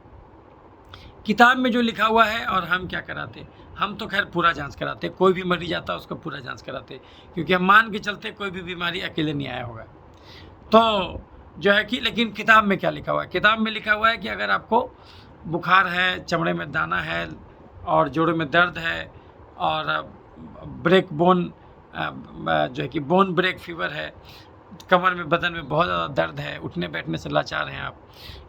किताब में जो लिखा हुआ है और हम क्या कराते, हम तो खैर पूरा जांच कराते, कोई भी मरीज आता है उसको पूरा जांच कराते, क्योंकि हम मान के चलते कोई भी बीमारी अकेले नहीं आया होगा। तो जो है कि लेकिन किताब में क्या लिखा हुआ है, किताब में लिखा हुआ है कि अगर आपको बुखार है, चमड़े में दाना है और जोड़ों में दर्द है और ब्रेक बोन जो है कि बोन ब्रेक फीवर है, कमर में बदन में बहुत ज़्यादा दर्द है, उठने बैठने से लाचार हैं आप,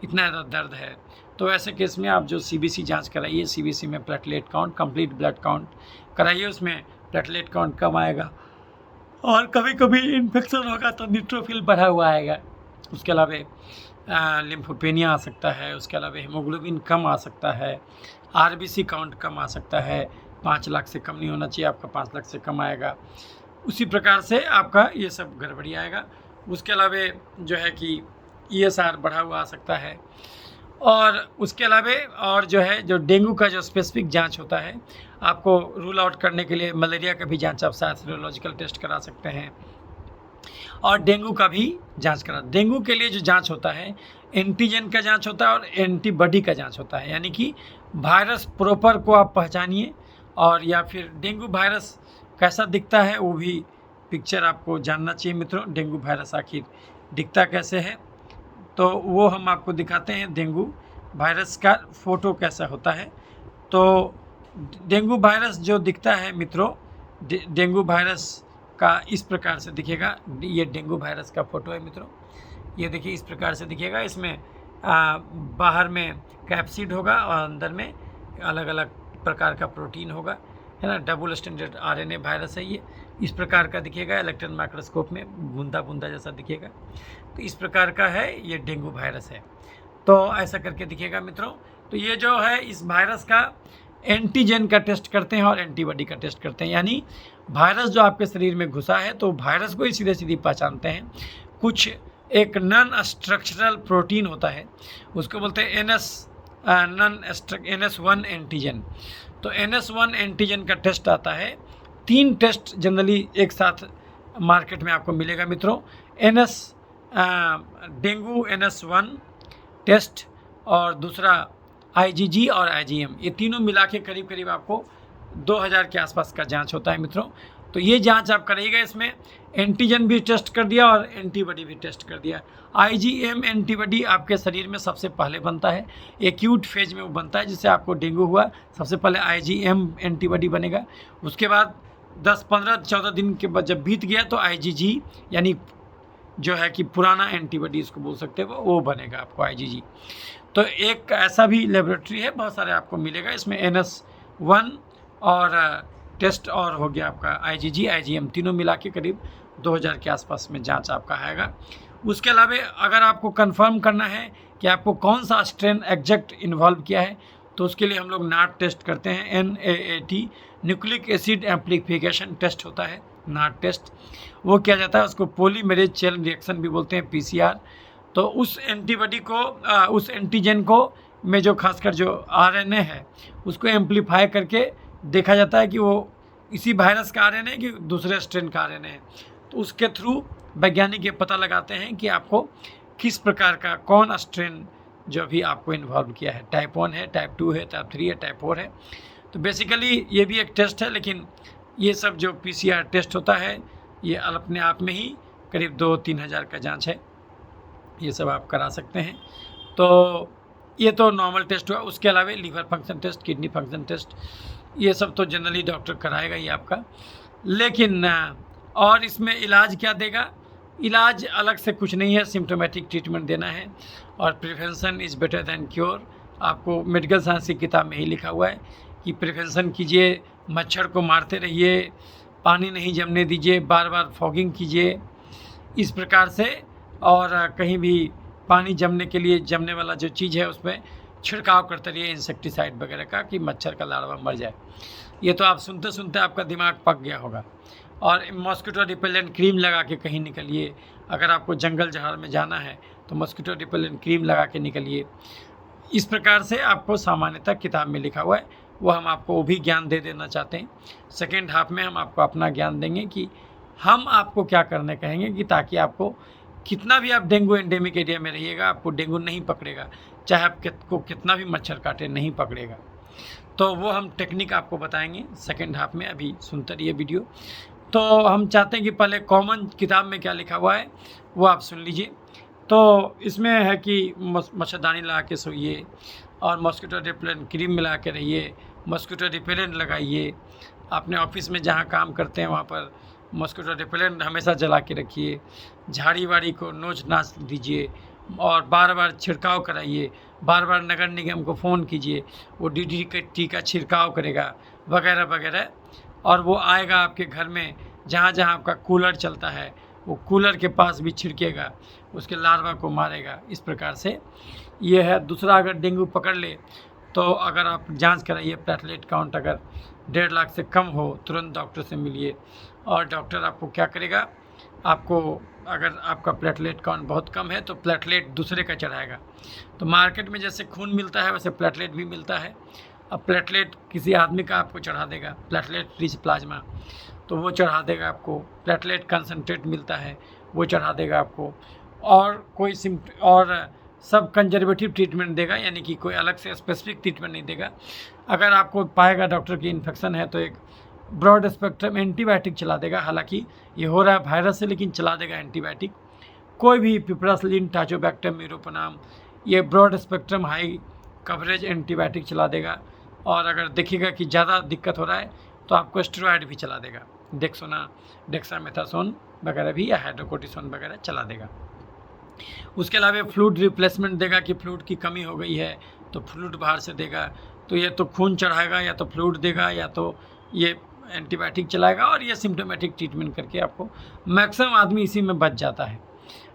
इतना ज़्यादा दर्द है, तो ऐसे केस में आप जो सीबीसी जांच कराइए, सीबीसी में platelet count, complete blood count कराइए, उसमें प्लेटलेट काउंट कम आएगा और कभी कभी इन्फेक्शन होगा तो न्यूट्रोफिल बढ़ा हुआ आएगा। उसके अलावा लिम्फोपेनिया आ सकता है, उसके अलावा हीमोग्लोबिन कम आ सकता है, आरबीसी काउंट कम आ सकता है, 5 लाख से कम नहीं होना चाहिए, आपका 5 लाख से कम आएगा। उसी प्रकार से आपका ये सब गड़बड़ी आएगा। उसके अलावा जो है कि ESR बढ़ा हुआ आ सकता है और उसके अलावा और जो है जो डेंगू का जो स्पेसिफिक जांच होता है, आपको रूल आउट करने के लिए मलेरिया का भी जांच आप साथ सीरोलॉजिकल टेस्ट करा सकते हैं और डेंगू का भी जांच करा। डेंगू के लिए जो जांच होता है, एंटीजन का जांच होता है और एंटीबॉडी का जांच होता है, यानी कि वायरस प्रॉपर को आप पहचानिए और या फिर डेंगू वायरस कैसा दिखता है वो भी पिक्चर आपको जानना चाहिए मित्रों। डेंगू वायरस आखिर दिखता कैसे है, तो वो हम आपको दिखाते हैं। डेंगू वायरस का फ़ोटो कैसा होता है, तो डेंगू वायरस जो दिखता है मित्रों, डेंगू वायरस का इस प्रकार से दिखेगा। ये डेंगू वायरस का फ़ोटो है मित्रों, ये देखिए इस प्रकार से दिखेगा। इसमें बाहर में कैप्सिड होगा और अंदर में अलग अलग प्रकार का प्रोटीन होगा, है ना। डबल स्टैंडर्ड RNA वायरस है ये, इस प्रकार का दिखेगा। इलेक्ट्रॉन माइक्रोस्कोप में बूंदा बूंदा जैसा दिखेगा, तो इस प्रकार का है ये डेंगू वायरस है, तो ऐसा करके दिखेगा मित्रों। तो ये जो है इस वायरस का एंटीजन का टेस्ट करते हैं और एंटीबॉडी का टेस्ट करते हैं, यानी वायरस जो आपके शरीर में घुसा है तो वायरस को ही सीधे सीधी पहचानते हैं। कुछ एक नॉन स्ट्रक्चरल प्रोटीन होता है, उसको बोलते हैं NS1 एंटीजन। तो NS1 एंटीजन का टेस्ट आता है। 3 टेस्ट जनरली एक साथ मार्केट में आपको मिलेगा मित्रों। डेंगू NS1 टेस्ट और दूसरा IgG और IgM, ये तीनों मिला के करीब करीब आपको 2000 के आसपास का जांच होता है मित्रों। तो ये जांच आप करिएगा, इसमें एंटीजन भी टेस्ट कर दिया और एंटीबॉडी भी टेस्ट कर दिया। IgM एंटीबॉडी आपके शरीर में सबसे पहले बनता है, एक्यूट फेज में वो बनता है। जिससे आपको डेंगू हुआ, सबसे पहले IgM एंटीबॉडी बनेगा, उसके बाद 10, 15, 14 दिन के बाद जब बीत गया तो IgG यानी जो है कि पुराना एंटीबॉडी इसको बोल सकते हो, वो बनेगा आपको IgG। तो एक ऐसा भी लेबोरेटरी है, बहुत सारे आपको मिलेगा। इसमें NS1 और टेस्ट और हो गया आपका IgG IgM, तीनों मिला के करीब 2000 के आसपास में जांच आपका आएगा। उसके अलावा अगर आपको कंफर्म करना है कि आपको कौन सा स्ट्रेन एग्जैक्ट इन्वॉल्व किया है, तो उसके लिए हम लोग NAT टेस्ट करते हैं। NAAT nucleic acid amplification test होता है, NAT टेस्ट। वो किया जाता है, उसको पॉलीमेरेज चेन रिएक्शन भी बोलते हैं, PCR। तो उस एंटीबॉडी को उस एंटीजन को में जो खासकर जो RNA है उसको एम्पलीफाई करके देखा जाता है कि वो इसी वायरस का RNA है कि दूसरे स्ट्रेन का RNA है। तो उसके थ्रू वैज्ञानिक ये पता लगाते हैं कि आपको किस प्रकार का कौन स्ट्रेन जो भी आपको इन्वॉल्व किया है, टाइप 1 है, टाइप 2 है, टाइप 3 है, टाइप 4 है। तो बेसिकली ये भी एक टेस्ट है, लेकिन ये सब जो PCR टेस्ट होता है ये अपने आप में ही करीब 2-3 हज़ार का जांच है, ये सब आप करा सकते हैं। तो ये तो नॉर्मल टेस्ट हुआ। उसके अलावा liver function test, kidney function test, ये सब तो जनरली डॉक्टर कराएगा ही आपका। लेकिन और इसमें इलाज क्या देगा, इलाज अलग से कुछ नहीं है, सिम्टोमेटिक ट्रीटमेंट देना है और prevention is better than cure. आपको मेडिकल साइंस की किताब में ही लिखा हुआ है कि प्रिवेंशन कीजिए, मच्छर को मारते रहिए, पानी नहीं जमने दीजिए, बार बार फॉगिंग कीजिए। इस प्रकार से और कहीं भी पानी जमने के लिए जमने वाला जो चीज़ है उसमें छिड़काव करते रहिए इंसेक्टिसाइड वगैरह का, कि मच्छर का लार्वा मर जाए। ये तो आप सुनते सुनते आपका दिमाग पक गया होगा। और मॉस्किटो रिपेलेंट क्रीम लगा के कहीं निकलिए। अगर आपको जंगल झाड़ में जाना है तो मॉस्किटो रिपेलेंट क्रीम लगा के निकलिए। इस प्रकार से आपको सामान्यतः किताब में लिखा हुआ है, वो हम आपको वो भी ज्ञान दे देना चाहते हैं। सेकेंड हाफ में हम आपको अपना ज्ञान देंगे कि हम आपको क्या करने कहेंगे, कि ताकि आपको कितना भी आप डेंगू एंडेमिक एरिया में रहिएगा, आपको डेंगू नहीं पकड़ेगा, चाहे आपको कितना भी मच्छर काटे नहीं पकड़ेगा। तो वो हम टेक्निक आपको बताएंगे सेकेंड हाफ में। अभी सुनते रहिए वीडियो। तो हम चाहते हैं कि पहले कॉमन किताब में क्या लिखा हुआ है वो आप सुन लीजिए। तो इसमें है कि मच्छरदानी लगा के सोइए, और मॉस्किटो रिपेलेंट क्रीम मिला के रहिए, मॉस्किटो रिपेलेंट लगाइए। अपने ऑफिस में जहाँ काम करते हैं वहाँ पर मॉस्किटो रिपेलेंट हमेशा जला के रखिए। झाड़ी वाड़ी को नोच नाच दीजिए और बार बार छिड़काव कराइए। बार बार नगर निगम को फ़ोन कीजिए, वो DDT का छिड़काव करेगा वगैरह वगैरह। और वो आएगा आपके घर में, जहाँ जहाँ आपका कूलर चलता है वो कूलर के पास भी छिड़केगा, उसके लार्वा को मारेगा। इस प्रकार से ये है। दूसरा, अगर डेंगू पकड़ ले तो अगर आप जांच कराइए, प्लेटलेट काउंट अगर 1.5 लाख से कम हो तुरंत डॉक्टर से मिलिए। और डॉक्टर आपको क्या करेगा, आपको अगर आपका प्लेटलेट काउंट बहुत कम है तो प्लेटलेट दूसरे का चढ़ाएगा। तो मार्केट में जैसे खून मिलता है वैसे प्लेटलेट भी मिलता है। अब प्लेटलेट किसी आदमी का आपको चढ़ा देगा, प्लेटलेट रिच प्लाज्मा, तो वो चढ़ा देगा आपको। प्लेटलेट कंसनट्रेट मिलता है वो चढ़ा देगा आपको। और कोई और सब कंजर्वेटिव ट्रीटमेंट देगा, यानी कि कोई अलग से स्पेसिफिक ट्रीटमेंट नहीं देगा। अगर आपको पाएगा डॉक्टर की इन्फेक्शन है तो एक ब्रॉड स्पेक्ट्रम एंटीबायोटिक चला देगा। हालांकि ये हो रहा है वायरस से, लेकिन चला देगा एंटीबायोटिक। कोई भी पिपरासिलिन, टाइजोबैक्टर, मीरोपेनाम, ये broad spectrum high coverage antibiotic चला देगा। और अगर देखिएगा कि ज़्यादा दिक्कत हो रहा है तो आपको स्टेरॉयड भी चला देगा, डेक्सामेथासोन वगैरह भी, या हाइड्रोकोर्टिसोन वगैरह चला देगा। उसके अलावा फ्लूइड रिप्लेसमेंट देगा, कि फ्लूइड की कमी हो गई है तो फ्लूइड बाहर से देगा। तो ये तो खून चढ़ाएगा, या तो फ्लूइड देगा, या तो ये एंटीबायोटिक चलाएगा। और ये सिम्टोमेटिक ट्रीटमेंट करके आपको, मैक्सिमम आदमी इसी में बच जाता है।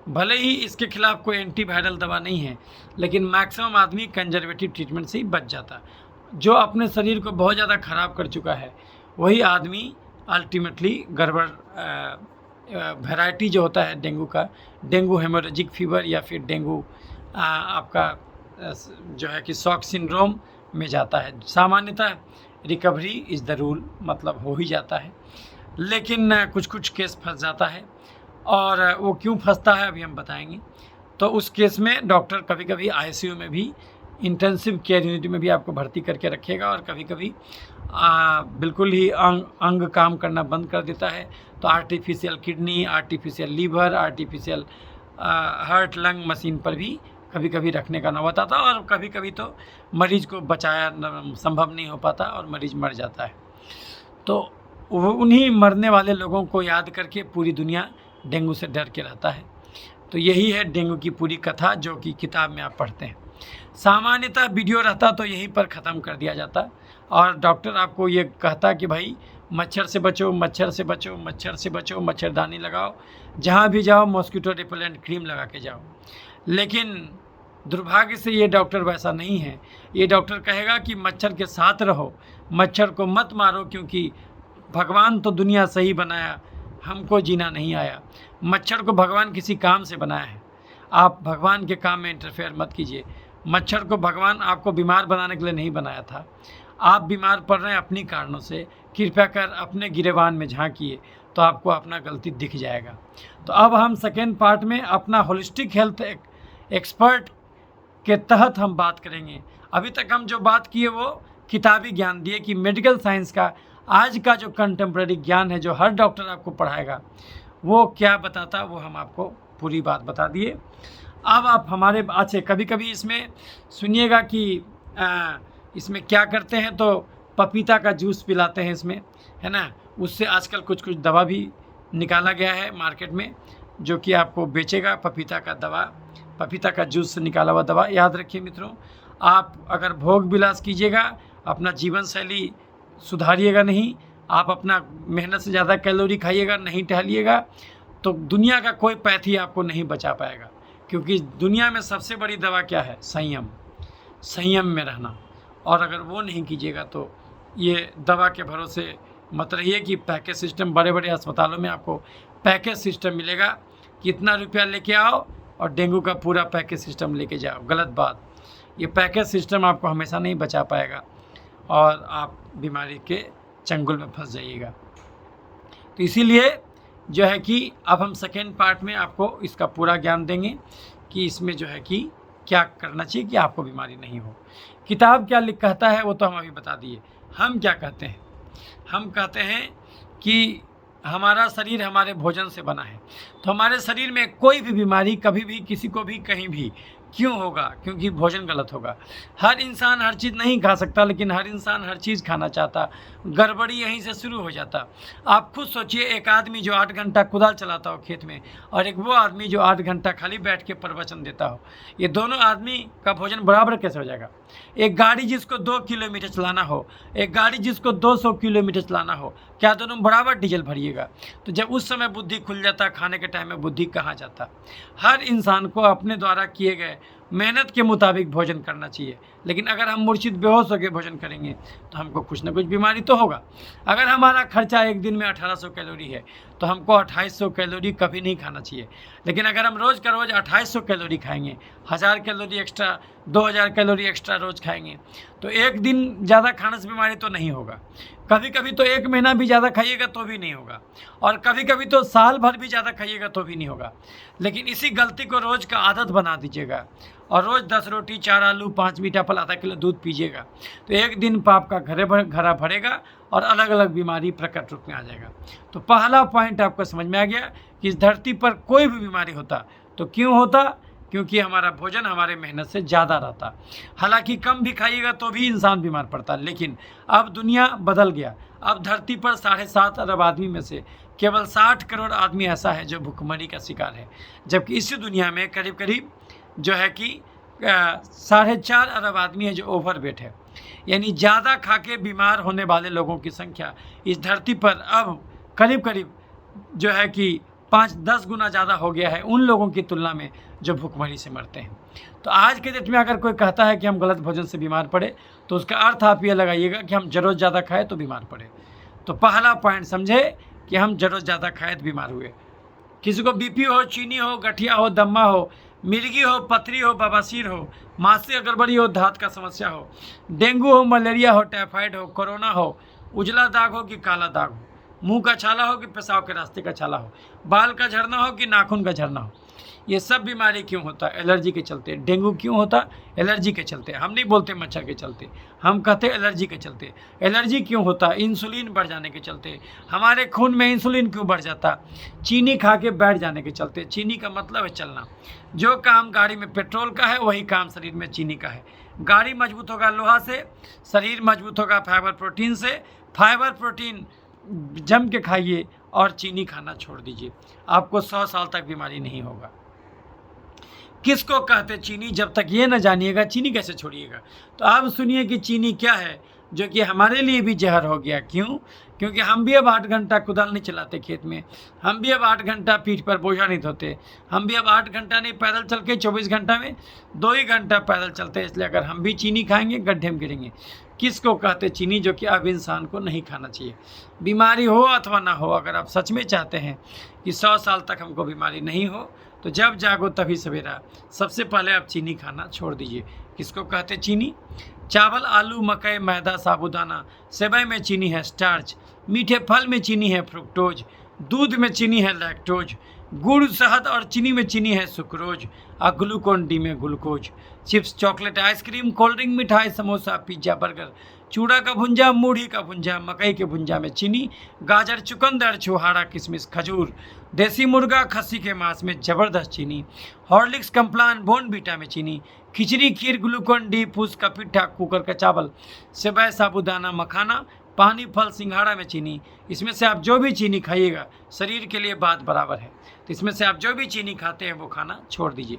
भले ही इसके खिलाफ कोई एंटीवायरल दवा नहीं है, लेकिन मैक्सिमम आदमी कंजर्वेटिव ट्रीटमेंट से ही बच जाता है। जो अपने शरीर को बहुत ज़्यादा ख़राब कर चुका है वही आदमी अल्टीमेटली गड़बड़, वैरायटी जो होता है डेंगू का, डेंगू हेमोरेजिक फीवर या फिर डेंगू आपका जो है कि शॉक सिंड्रोम में जाता है। सामान्यतः रिकवरी इज़ द रूल, मतलब हो ही जाता है। लेकिन कुछ कुछ केस फंस जाता है, और वो क्यों फंसता है अभी हम बताएंगे। तो उस केस में डॉक्टर कभी कभी ICU में भी, इंटेंसिव केयर यूनिट में भी आपको भर्ती करके रखेगा, और कभी कभी बिल्कुल ही अंग काम करना बंद कर देता है। तो artificial kidney, artificial liver, artificial heart lung machine पर भी कभी कभी रखने का नौबत आता है। और कभी कभी तो मरीज को बचाया संभव नहीं हो पाता और मरीज मर जाता है। तो उन्हीं मरने वाले लोगों को याद करके पूरी दुनिया डेंगू से डर के रहता है। तो यही है डेंगू की पूरी कथा, जो कि किताब में आप पढ़ते हैं। सामान्यतः वीडियो रहता तो यहीं पर ख़त्म कर दिया जाता, और डॉक्टर आपको ये कहता कि भाई मच्छर से बचो, मच्छर से बचो, मच्छर से बचो, मच्छरदानी लगाओ, जहाँ भी जाओ मॉस्किटो रिपेलेंट क्रीम लगा के जाओ। लेकिन दुर्भाग्य से ये डॉक्टर वैसा नहीं है। ये डॉक्टर कहेगा कि मच्छर के साथ रहो, मच्छर को मत मारो, क्योंकि भगवान तो दुनिया सही बनाया, हमको जीना नहीं आया। मच्छर को भगवान किसी काम से बनाया है, आप भगवान के काम में इंटरफेयर मत कीजिए। मच्छर को भगवान आपको बीमार बनाने के लिए नहीं बनाया था। आप बीमार पड़ रहे हैं अपनी कारणों से, कृपया कर अपने गिरेबान में झांकिए तो आपको अपना गलती दिख जाएगा। तो अब हम सेकेंड पार्ट में अपना होलिस्टिक हेल्थ एक्सपर्ट के तहत हम बात करेंगे। अभी तक हम जो बात किए वो किताबी ज्ञान दिए कि मेडिकल साइंस का आज का जो कंटेम्प्रेरी ज्ञान है, जो हर डॉक्टर आपको पढ़ाएगा, वो क्या बताता है वो हम आपको पूरी बात बता दिए। अब आप हमारे अच्छे कभी कभी इसमें सुनिएगा कि इसमें क्या करते हैं, तो पपीता का जूस पिलाते हैं इसमें, है ना। उससे आजकल कुछ कुछ दवा भी निकाला गया है मार्केट में, जो कि आपको बेचेगा पपीता का दवा, पपीता का जूस से निकाला हुआ दवा। याद रखिए मित्रों, आप अगर भोग विलास कीजिएगा, अपना जीवन शैली सुधारिएगा नहीं, आप अपना मेहनत से ज़्यादा कैलोरी खाइएगा, नहीं टहलिएगा, तो दुनिया का कोई पैथी आपको नहीं बचा पाएगा, क्योंकि दुनिया में सबसे बड़ी दवा क्या है? संयम। संयम में रहना। और अगर वो नहीं कीजिएगा तो ये दवा के भरोसे मत रहिए कि पैकेज सिस्टम, बड़े बड़े अस्पतालों में आपको पैकेज सिस्टम मिलेगा कि इतना रुपया लेके आओ और डेंगू का पूरा पैकेज सिस्टम लेके जाओ। गलत बात। ये पैकेज सिस्टम आपको हमेशा नहीं बचा पाएगा और आप बीमारी के चंगुल में फंस जाइएगा। तो इसीलिए जो है कि अब हम सेकेंड पार्ट में आपको इसका पूरा ज्ञान देंगे कि इसमें जो है कि क्या करना चाहिए कि आपको बीमारी नहीं हो। किताब क्या लिख कहता है वो तो हम अभी बता दिए। हम क्या कहते हैं? हम कहते हैं कि हमारा शरीर हमारे भोजन से बना है, तो हमारे शरीर में कोई भी बीमारी कभी भी किसी को भी कहीं भी क्यों होगा? क्योंकि भोजन गलत होगा। हर इंसान हर चीज़ नहीं खा सकता, लेकिन हर इंसान हर चीज़ खाना चाहता। गड़बड़ी यहीं से शुरू हो जाता। आप खुद सोचिए, एक आदमी जो 8 घंटा कुदाल चलाता हो खेत में और एक वो आदमी जो 8 घंटा खाली बैठ के प्रवचन देता हो, ये दोनों आदमी का भोजन बराबर कैसे हो जाएगा? एक गाड़ी जिसको 2 किलोमीटर चलाना हो, एक गाड़ी जिसको 200 किलोमीटर चलाना हो, क्या दोनों बराबर डीजल भरिएगा? तो जब उस समय बुद्धि खुल जाता, खाने के टाइम में बुद्धि कहाँ जाता? हर इंसान को अपने द्वारा किए गए मेहनत के मुताबिक भोजन करना चाहिए। लेकिन अगर हम मूर्छित बेहोश होकर भोजन करेंगे तो हमको कुछ ना कुछ बीमारी तो होगा। अगर हमारा खर्चा एक दिन में 1800 कैलोरी है तो हमको 2800 कैलोरी कभी नहीं खाना चाहिए। लेकिन अगर हम रोज़ का रोज़ 2800 कैलोरी खाएंगे, 1000 कैलोरी एक्स्ट्रा, 2000 कैलोरी एक्स्ट्रा रोज़ खाएंगे, तो एक दिन ज़्यादा खाने से बीमारी तो नहीं होगा। कभी कभी तो 1 महीना भी ज़्यादा खाइएगा तो भी नहीं होगा, और कभी कभी तो साल भर भी ज़्यादा खाइएगा तो भी नहीं होगा। लेकिन इसी गलती को रोज़ का आदत बना दीजिएगा और रोज़ 10 रोटी, 4 आलू, 5 मीठा फल, आधा किलो दूध पीजिएगा, तो एक दिन पाप का घड़ा भरेगा और अलग अलग बीमारी प्रकट रूप में आ जाएगा। तो पहला पॉइंट आपको समझ में आ गया कि इस धरती पर कोई भी बीमारी होता तो क्यों होता? क्योंकि हमारा भोजन हमारे मेहनत से ज़्यादा रहता। हालांकि कम भी खाइएगा तो भी इंसान बीमार पड़ता। लेकिन अब दुनिया बदल गया। अब धरती पर 7.5 अरब आदमी में से केवल 60 करोड़ आदमी ऐसा है जो भूखमरी का शिकार है, जबकि इसी दुनिया में करीब करीब जो है कि 4.5 अरब आदमी है जो ओवरवेट है। यानी ज़्यादा खा के बीमार होने वाले लोगों की संख्या इस धरती पर अब करीब करीब जो है कि 5-10 गुना ज़्यादा हो गया है उन लोगों की तुलना में जो भूखमरी से मरते हैं। तो आज के डेट में अगर कोई कहता है कि हम गलत भोजन से बीमार पड़े, तो उसका अर्थ आप ये लगाइएगा कि हम जरूर ज़्यादा खाए तो बीमार पड़े। तो पहला पॉइंट समझे कि हम जरूर ज़्यादा खाए तो बीमार हुए। किसी को बीपी हो, चीनी हो, गठिया हो, दम्मा हो, मिर्गी हो, पथरी हो, बवासीर हो, मांसीय गड़बड़ी हो, दांत का समस्या हो, डेंगू हो, मलेरिया हो, टाइफाइड हो, कोरोना हो, उजला दाग हो कि काला दाग हो, मुंह का छाला हो कि पेशाब के रास्ते का छाला हो, बाल का झड़ना हो कि नाखून का झड़ना हो, ये सब बीमारी क्यों होता है? एलर्जी के चलते। डेंगू क्यों होता? एलर्जी के चलते। हम नहीं बोलते मच्छर के चलते, हम कहते एलर्जी के चलते। एलर्जी क्यों होता? इंसुलिन बढ़ जाने के चलते। हमारे खून में इंसुलिन क्यों बढ़ जाता? चीनी खा के बैठ जाने के चलते। चीनी का मतलब है चलना। जो काम गाड़ी में पेट्रोल का है वही काम शरीर में चीनी का है। गाड़ी मजबूत होगा लोहा से, शरीर मजबूत होगा फाइबर प्रोटीन से। फाइबर प्रोटीन जम के खाइए और चीनी खाना छोड़ दीजिए, आपको 100 साल तक बीमारी नहीं होगा। किसको कहते चीनी? जब तक ये न जानिएगा चीनी कैसे छोड़िएगा। तो आप सुनिए कि चीनी क्या है, जो कि हमारे लिए भी जहर हो गया। क्यों? क्योंकि हम भी अब 8 घंटा कुदाल नहीं चलाते खेत में, हम भी अब 8 घंटा पीठ पर बोझा नहीं ढोते, हम भी अब 8 घंटा नहीं पैदल चल के 24 घंटा में 2 ही घंटा पैदल चलते हैं। इसलिए अगर हम भी चीनी खाएंगे गड्ढे में गिरेंगे। किसको कहते चीनी? जो कि अब इंसान को नहीं खाना चाहिए। बीमारी हो अथवा ना हो, अगर आप सच में चाहते हैं कि 100 साल तक हमको बीमारी नहीं हो, तो जब जागो तभी सवेरा। सबसे पहले आप चीनी खाना छोड़ दीजिए। किसको कहते चीनी? चावल, आलू, मकई, मैदा, साबूदाना, सेवई में चीनी है स्टार्च, मीठे फल में चीनी है फ्रुक्टोज, दूध में चीनी है लैक्टोज, गुड़, शहद और चीनी में चीनी है सुक्रोज, और ग्लूकोन डी में glucose. Chips, chocolate, ice cream, cold drink, मिठाई, समोसा, पिज्जा, बर्गर, चूड़ा का भुंजा, मूढ़ी का भुंजा, मकई के भुंजा में चीनी, गाजर, चुकंदर, छुहारा, किशमिश, खजूर, देसी मुर्गा, खस्सी के मांस में ज़बरदस्त चीनी, हॉर्लिक्स, कम्प्लान, बोर्नवीटा में चीनी, खिचड़ी, खीर, ग्लूकोन डी, फूस का पिट्ठा, कुकर का चावल, सेवई, साबूदाना, मखाना, पानी फल सिंघाड़ा में चीनी, इसमें से आप जो भी चीनी खाइएगा शरीर के लिए बात बराबर है। तो इसमें से आप जो भी चीनी खाते हैं वो खाना छोड़ दीजिए।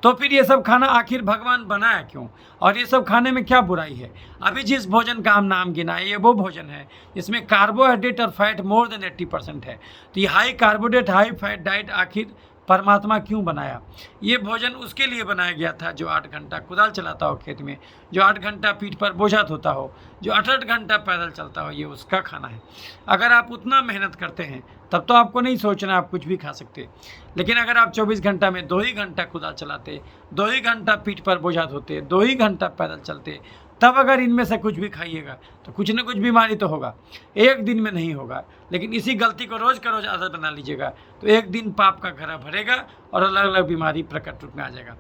तो फिर ये सब खाना आखिर भगवान बनाया क्यों, और ये सब खाने में क्या बुराई है? अभी जिस भोजन का हम नाम गिनाए ये वो भोजन है जिसमें कार्बोहाइड्रेट और फैट मोर देन 80% है। तो ये high carbohydrate high fat diet आखिर परमात्मा क्यों बनाया? ये भोजन उसके लिए बनाया गया था जो 8 घंटा कुदाल चलाता हो खेत में, जो 8 घंटा पीठ पर बोझा ढोता हो, जो 8-8 घंटा पैदल चलता हो, ये उसका खाना है। अगर आप उतना मेहनत करते हैं तब तो आपको नहीं सोचना आप कुछ भी खा सकते। लेकिन अगर आप 24 घंटा में 2 ही घंटा कुदाल चलाते, 2 ही घंटा पीठ पर बोझा ढोते, 2 ही घंटा पैदल चलते, तब अगर इनमें से कुछ भी खाइएगा तो कुछ न कुछ बीमारी तो होगा। एक दिन में नहीं होगा, लेकिन इसी गलती को रोज़ का रोज़ आदत बना लीजिएगा तो एक दिन पाप का घड़ा भरेगा और अलग अलग बीमारी प्रकट रूप में आ जाएगा।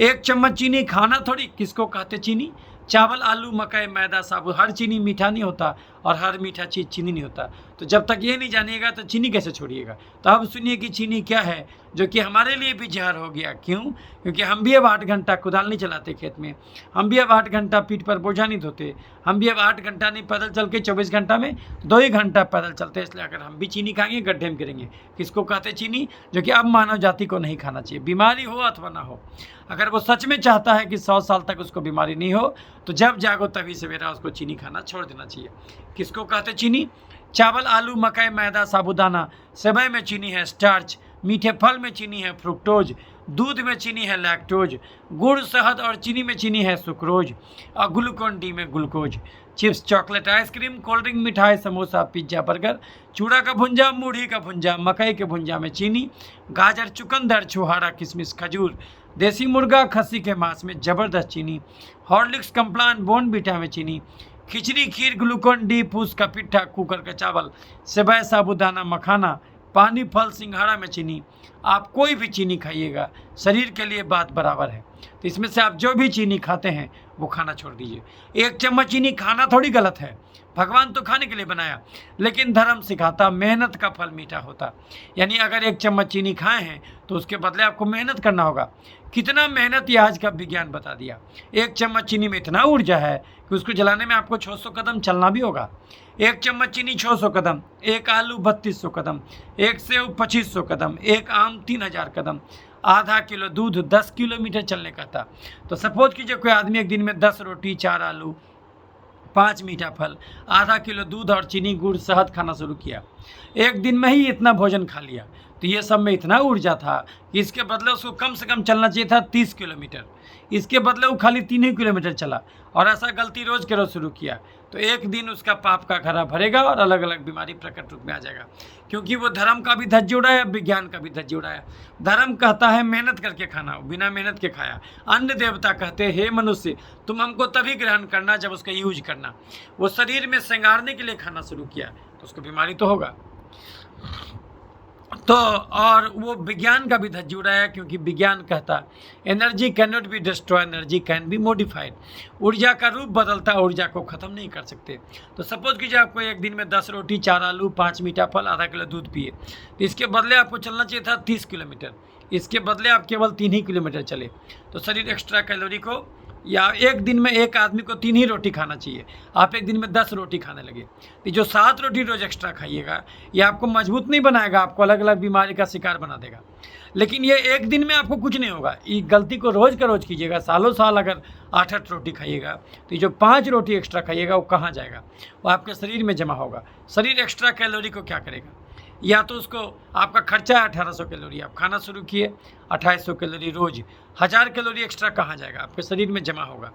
1 चम्मच चीनी खाना थोड़ी, किसको कहते चीनी? चावल, आलू, मकई, मैदा, साबुत, हर चीनी मीठा नहीं होता और हर मीठा चीज़ चीनी नहीं होता। तो जब तक ये नहीं जानिएगा तो चीनी कैसे छोड़िएगा? तो अब सुनिए कि चीनी क्या है जो कि हमारे लिए भी जहर हो गया। क्यों? क्योंकि हम भी अब 8 घंटा कुदाल नहीं चलाते खेत में, हम भी अब 8 घंटा पीठ पर बोझा नहीं ढोते, हम भी अब 8 घंटा नहीं पैदल चल के 24 घंटा में 2 ही घंटा पैदल चलते। इसलिए अगर हम भी चीनी खाएंगे गड्ढे में गिरेंगे। किसको कहते चीनी? जो कि अब मानव जाति को नहीं खाना चाहिए, बीमारी हो अथवा ना हो। अगर वो सच में चाहता है कि 100 साल तक उसको बीमारी नहीं हो तो जब जागो तभी सवेरा उसको चीनी खाना छोड़ देना चाहिए। किसको कहते चीनी? चावल, आलू, मकई, मैदा, साबूदाना, सेवई में चीनी है स्टार्च, मीठे फल में चीनी है फ्रुक्टोज, दूध में चीनी है लैक्टोज, गुड़, शहद और चीनी में चीनी है सुक्रोज और ग्लूकोन डी में glucose. Chips, chocolate, ice cream, cold drink, मिठाई, समोसा, पिज्जा, बर्गर, चूड़ा का भुंजा, मूढ़ी का भुंजा, मकई के भुंजा में चीनी, गाजर, चुकंदर, छुहारा, किशमिश, खजूर, देसी मुर्गा, खस्सी के मांस में ज़बरदस्त चीनी, हॉर्लिक्स, कम्प्लान, बोर्नवीटा में चीनी, खिचड़ी, खीर, ग्लूकोन डी, फूस का पिट्ठा, कुकर का चावल, सेवई, साबूदाना, मखाना, पानी फल सिंघाड़ा में चीनी। आप कोई भी चीनी खाइएगा शरीर के लिए बात बराबर है। तो इसमें से आप जो भी चीनी खाते हैं वो खाना छोड़ दीजिए। 1 चम्मच चीनी खाना थोड़ी गलत है, भगवान तो खाने के लिए बनाया, लेकिन धर्म सिखाता मेहनत का फल मीठा होता। यानी अगर 1 चम्मच चीनी खाए हैं तो उसके बदले आपको मेहनत करना होगा। कितना मेहनत ये आज का विज्ञान बता दिया। 1 चम्मच चीनी में इतना ऊर्जा है कि उसको जलाने में आपको 600 कदम चलना भी होगा। 1 चम्मच चीनी 600 कदम, 1 आलू 3200 कदम, 1 सेव 2500 कदम, 1 आम 3000 कदम, आधा किलो दूध 10 किलोमीटर चलने का था। तो सपोज कीजिए कोई आदमी एक दिन में 10 रोटी, 4 आलू, 5 मीठा फल, आधा किलो दूध और चीनी, गुड़, शहद खाना शुरू किया। एक दिन में ही इतना भोजन खा लिया। तो ये सब में इतना ऊर्जा था कि इसके बदले उसको कम से कम चलना चाहिए था 30 किलोमीटर। इसके बदले वो खाली 3 ही किलोमीटर चला और ऐसा गलती रोज़ के रोज़ शुरू किया। तो एक दिन उसका पाप का घड़ा भरेगा और अलग अलग बीमारी प्रकट रूप में आ जाएगा। क्योंकि वो धर्म का भी धज्जी उड़ाया, विज्ञान का भी धज्जी उड़ाया। धर्म कहता है मेहनत करके खाना, बिना मेहनत के खाया। अन्न देवता कहते हैं हे मनुष्य तुम हमको तभी ग्रहण करना जब उसका यूज करना। वो शरीर में श्रृंगारने के लिए खाना शुरू किया तो उसको बीमारी तो होगा। तो और वो विज्ञान का भी धज्जी उड़ाया, क्योंकि विज्ञान कहता energy can not be destroy, energy can be modified. ऊर्जा का रूप बदलता, ऊर्जा को ख़त्म नहीं कर सकते। तो सपोज कीजिए आपको एक दिन में 10 रोटी, 4 आलू, 5 मीठा फल, आधा किलो दूध पिए, तो इसके बदले आपको चलना चाहिए था 30 किलोमीटर। इसके बदले आप केवल 3 ही किलोमीटर चले तो शरीर एक्स्ट्रा कैलोरी को, या एक दिन में एक आदमी को 3 ही रोटी खाना चाहिए, आप एक दिन में 10 रोटी खाने लगे तो जो 7 रोटी रोज़ एक्स्ट्रा खाइएगा ये आपको मजबूत नहीं बनाएगा, आपको अलग अलग बीमारी का शिकार बना देगा। लेकिन ये एक दिन में आपको कुछ नहीं होगा। ये गलती को रोज़ का रोज़ कीजिएगा। सालों साल अगर 8-8 रोटी खाइएगा तो ये जो 5 रोटी एक्स्ट्रा खाइएगा वो कहाँ जाएगा? वो आपके शरीर में जमा होगा। शरीर एक्स्ट्रा कैलोरी को क्या करेगा? या तो उसको, आपका खर्चा है 1800 कैलोरी, आप खाना शुरू किए 2800 कैलोरी रोज़, 1000 कैलोरी एक्स्ट्रा कहाँ जाएगा? आपके शरीर में जमा होगा।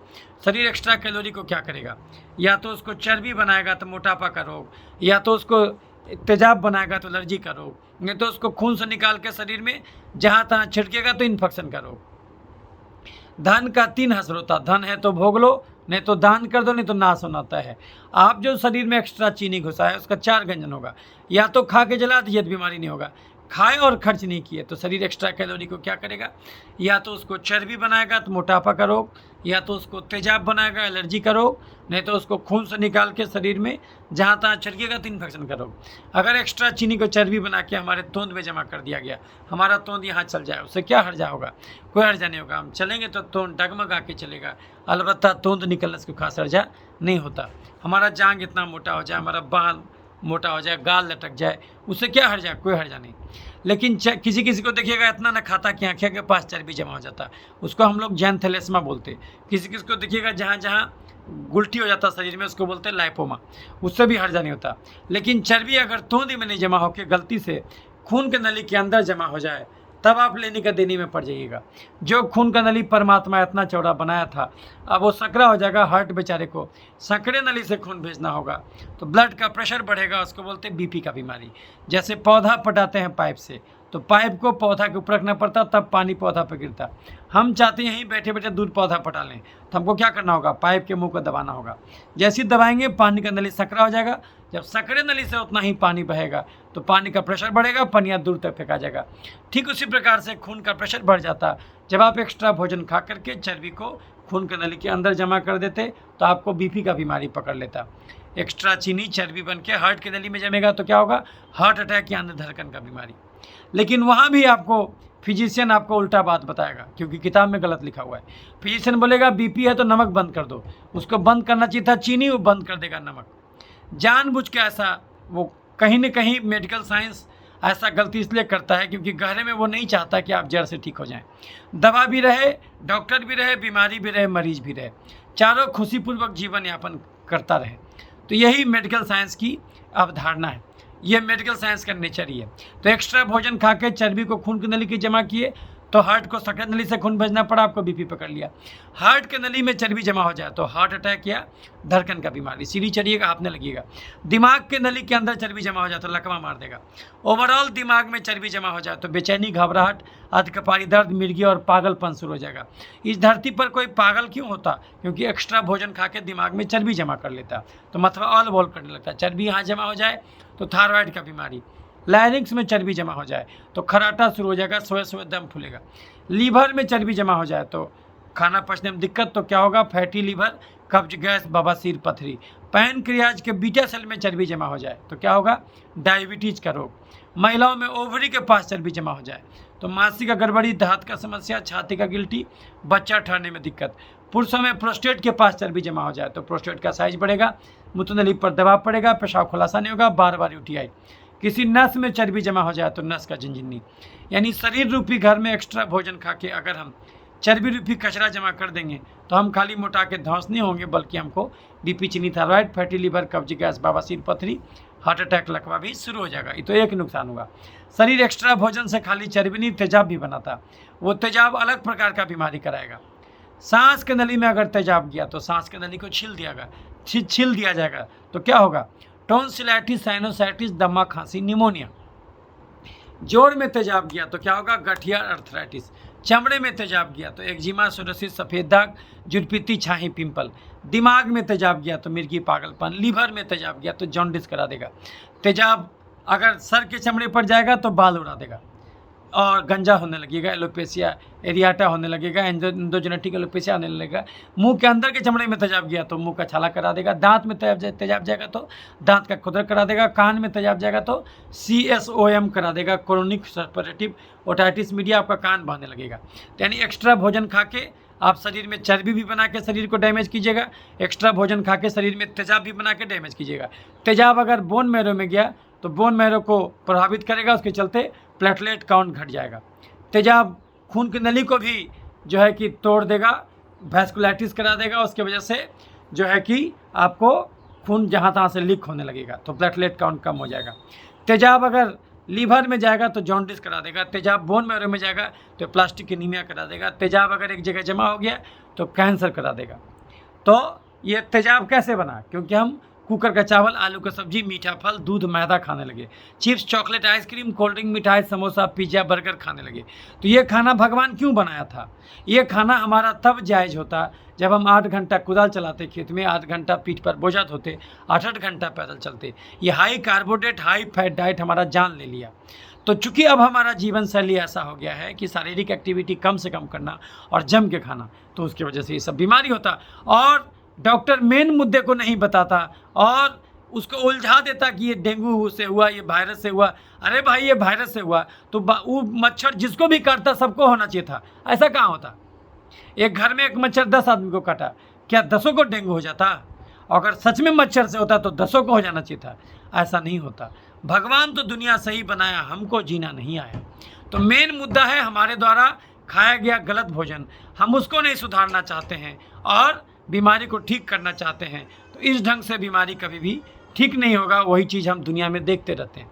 शरीर एक्स्ट्रा कैलोरी को क्या करेगा? या तो उसको चर्बी बनाएगा तो मोटापा का रोग, या तो उसको तेजाब बनाएगा तो एलर्जी का रोग, नहीं तो उसको खून से निकाल के शरीर में जहाँ तहाँ छिड़केगा तो इन्फेक्शन का रोग। धन का 3 हसर होता, धन है तो भोग लो, नहीं तो दान कर दो, नहीं तो नाश होना है। आप जो शरीर में एक्स्ट्रा चीनी घुसा है उसका 4 गंजन होगा। या तो खा के जला दीजिए तो बीमारी नहीं होगा, खाए और खर्च नहीं किए तो शरीर एक्स्ट्रा कैलोरी को क्या करेगा, या तो उसको चर्बी बनाएगा तो मोटापा का रोग, या तो उसको तेजाब बनाएगा एलर्जी का रोग, नहीं तो उसको खून से निकाल के शरीर में जहाँ तहाँ छिड़केगा तो इन्फेक्शन का रोग। अगर एक्स्ट्रा चीनी को चर्बी बना के हमारे तोंद में जमा कर दिया गया, हमारा तोंद यहाँ चल जाए, उससे क्या हर्जा होगा, कोई हर्जा नहीं होगा। हम चलेंगे तो तोंद डगमगा के चलेगा, अलबत्ता तोंद निकलने से कोई खास हर्जा नहीं होता। हमारा जांग इतना मोटा हो जाए, हमारा बाल मोटा हो जाए, गाल लटक जाए, उससे क्या हर्जा, कोई हर्जा नहीं। लेकिन किसी किसी को देखिएगा इतना न खाता कि आँखें के पास चर्बी जमा हो जाता, उसको हम लोग जैनथैलेस्मा बोलते। किसी किसी को देखिएगा जहाँ जहाँ गुलटी हो जाता शरीर में, उसको बोलते हैं लाइपोमा, उससे भी हर्जा नहीं होता। लेकिन चर्बी अगर तोंदी में नहीं जमा होकर गलती से खून के नली के अंदर जमा हो जाए, तब आप लेने का देने में पड़ जाइएगा। जो खून का नली परमात्मा इतना चौड़ा बनाया था, अब वो सकरा हो जाएगा। हार्ट बेचारे को सकरे नली से खून भेजना होगा तो ब्लड का प्रेशर बढ़ेगा, उसको बोलते हैं बीपी का बीमारी। जैसे पौधा पटाते हैं पाइप से, तो पाइप को पौधा के ऊपर रखना पड़ता, तब पानी पौधा पर गिरता। हम चाहते हैं यहीं बैठे बैठे दूध पौधा पटा लें, तो हमको क्या करना होगा, पाइप के मुंह को दबाना होगा। जैसे ही दबाएंगे पानी का नली सकरा हो जाएगा। जब सकरे नली से उतना ही पानी बहेगा तो पानी का प्रेशर बढ़ेगा, पनिया दूर तक फेंका जाएगा। ठीक उसी प्रकार से खून का प्रेशर बढ़ जाता। जब आप एक्स्ट्रा भोजन खा करके चर्बी को खून के नली के अंदर जमा कर देते तो आपको बीपी का बीमारी पकड़ लेता। एक्स्ट्रा चीनी चर्बी बन के हार्ट की नली में जमेगा तो क्या होगा, हार्ट अटैक या अंदर धड़कन का बीमारी। लेकिन वहाँ भी आपको फिजिशियन आपको उल्टा बात बताएगा, क्योंकि किताब में गलत लिखा हुआ है। फिजिशियन बोलेगा बीपी है तो नमक बंद कर दो, उसको बंद करना चाहिए था चीनी, वो बंद कर देगा नमक। जानबूझ के ऐसा वो कहीं न कहीं मेडिकल साइंस ऐसा गलती इसलिए करता है क्योंकि गहरे में वो नहीं चाहता कि आप जड़ से ठीक हो जाएं। दवा भी रहे, डॉक्टर भी रहे, बीमारी भी रहे, मरीज भी रहे, चारों खुशीपूर्वक जीवन यापन करता रहे। तो यही मेडिकल साइंस की अवधारणा है, ये मेडिकल साइंस का नेचर ही है। तो एक्स्ट्रा भोजन खा के चर्बी को खून की नली की जमा किए तो हार्ट को सकरे नली से खून भेजना पड़ा, आपको बीपी पकड़ लिया। हार्ट के नली में चर्बी जमा हो जाए तो हार्ट अटैक या धड़कन का बीमारी, सीढ़ी चढ़िएगा हाथने लगेगा। दिमाग के नली के अंदर चर्बी जमा हो जाए तो लकवा मार देगा। ओवरऑल दिमाग में चर्बी जमा हो जाए तो बेचैनी, घबराहट, अधकपारी दर्द, मिर्गी और पागलपन शुरू हो जाएगा। इस धरती पर कोई पागल क्यों होता, क्योंकि एक्स्ट्रा भोजन खा के दिमाग में चर्बी जमा कर लेता, तो मतलब ऑल बॉल करने लगता। चर्बी यहाँ जमा हो जाए तो थायराइड का बीमारी, लैरिंक्स में चर्बी जमा हो जाए तो खराटा शुरू हो जाएगा, सोए सोए दम फूलेगा। लीवर में चर्बी जमा हो जाए तो खाना पचने में दिक्कत, तो क्या होगा, फैटी लीवर, कब्ज, गैस, बवासीर, पथरी। पैनक्रियाज के बीटा सेल में चर्बी जमा हो जाए तो क्या होगा, डायबिटीज का रोग। महिलाओं में ओवरी के पास चर्बी जमा हो जाए तो मानसिक का गड़बड़ी, दांत का समस्या, छाती का गिल्टी, बच्चा ठहरने में दिक्कत। पुरुषों में प्रोस्टेट के पास चर्बी जमा हो जाए तो प्रोस्टेट का साइज बढ़ेगा, मूत्रनली पर दबाव पड़ेगा, पेशाब खुलासा नहीं होगा, बार बार उल्टी आई। किसी नस में चर्बी जमा हो जाए तो नस का झिनझिनी। यानी शरीर रूपी घर में एक्स्ट्रा भोजन खा के अगर हम चर्बी रूपी कचरा जमा कर देंगे तो हम खाली मोटा के ध्वंस नहीं होंगे, बल्कि हमको बीपी, चीनी, थायराइड, फैटी लीवर, कब्ज, गैस, बवासीर, पथरी, हार्ट अटैक, लकवा भी शुरू हो जाएगा। ये तो एक नुकसान हुआ। शरीर एक्स्ट्रा भोजन से खाली चर्बी नहीं, तेजाब भी बनाता। वो तेजाब अलग प्रकार का बीमारी कराएगा। सांस के नली में अगर तेजाब गया तो सांस के नली को छील दिया जाएगा तो क्या होगा, टॉन्सिलाइटिस, साइनोसाइटिस, दमा, खांसी, निमोनिया। जोड़ में तेजाब गया तो क्या होगा, गठिया, अर्थराइटिस। चमड़े में तेजाब गया तो एक्जिमा, सोरियासिस, सफ़ेद दाग, जुड़पीती, छाही, पिंपल। दिमाग में तेजाब गया तो मिर्गी, पागलपन। लीवर में तेजाब गया तो जॉन्डिस करा देगा। तेजाब अगर सर के चमड़े पर जाएगा तो बाल उड़ा देगा और गंजा होने लगेगा, एलोपेशिया एरियाटा होने लगेगा, एंडोजेनेटिक एलोपेशिया होने लगेगा। मुंह के अंदर के चमड़े में तेजाब गया तो मुंह का छाला करा देगा। दांत में तेजाब जाएगा तो दांत का खुदर करा देगा। कान में तेजाब जाएगा तो CSOM करा देगा, क्रोनिक सप्रेटिव ओटाइटिस मीडिया, आपका कान बहने लगेगा। तो यानी एक्स्ट्रा भोजन खा के आप शरीर में चर्बी भी बना के शरीर को डैमेज कीजिएगा, एक्स्ट्रा भोजन खा के शरीर में तेजाब भी बना के डैमेज कीजिएगा। तेजाब अगर बोन मैरो में गया तो बोन मैरो को प्रभावित करेगा, उसके चलते प्लेटलेट काउंट घट जाएगा। तेजाब खून की नली को भी जो है कि तोड़ देगा, वैस्कुलाइटिस करा देगा, उसकी वजह से जो है कि आपको खून जहाँ तहाँ से लीक होने लगेगा तो प्लेटलेट काउंट कम हो जाएगा। तेजाब अगर लीवर में जाएगा तो जॉन्डिस करा देगा। तेजाब बोन मैरो में जाएगा तो प्लास्टिक एनीमिया करा देगा। तेजाब अगर एक जगह जमा हो गया तो कैंसर करा देगा। तो ये तेजाब कैसे बना, क्योंकि हम कुकर का चावल, आलू का सब्जी, मीठा फल, दूध, मैदा खाने लगे। Chips, chocolate, ice cream, cold drink, मिठाई, समोसा, पिज्ज़ा, बर्गर खाने लगे। तो ये खाना भगवान क्यों बनाया था? ये खाना हमारा तब जायज़ होता जब हम 8 घंटा कुदाल चलाते खेत में, 8 घंटा पीठ पर बोझा ढोते, 8-8 घंटा पैदल चलते। ये high carbohydrate, high fat diet हमारा जान ले लिया। तो चूंकि अब हमारा जीवन शैली ऐसा हो गया है कि शारीरिक एक्टिविटी कम से कम करना और जम के खाना, तो उसकी वजह से ये सब बीमारी होता। और डॉक्टर मेन मुद्दे को नहीं बताता और उसको उलझा देता कि ये डेंगू से हुआ, ये वायरस से हुआ। अरे भाई, ये वायरस से हुआ तो वो मच्छर जिसको भी काटता सबको होना चाहिए था, ऐसा कहाँ होता? एक घर में एक मच्छर 10 आदमी को काटा, क्या 10 को डेंगू हो जाता? अगर सच में मच्छर से होता तो 10 को हो जाना चाहिए था। ऐसा नहीं होता। भगवान तो दुनिया सही बनाया, हमको जीना नहीं आया। तो मेन मुद्दा है हमारे द्वारा खाया गया गलत भोजन, हम उसको नहीं सुधारना चाहते हैं और बीमारी को ठीक करना चाहते हैं। तो इस ढंग से बीमारी कभी भी ठीक नहीं होगा। वही चीज़ हम दुनिया में देखते रहते हैं।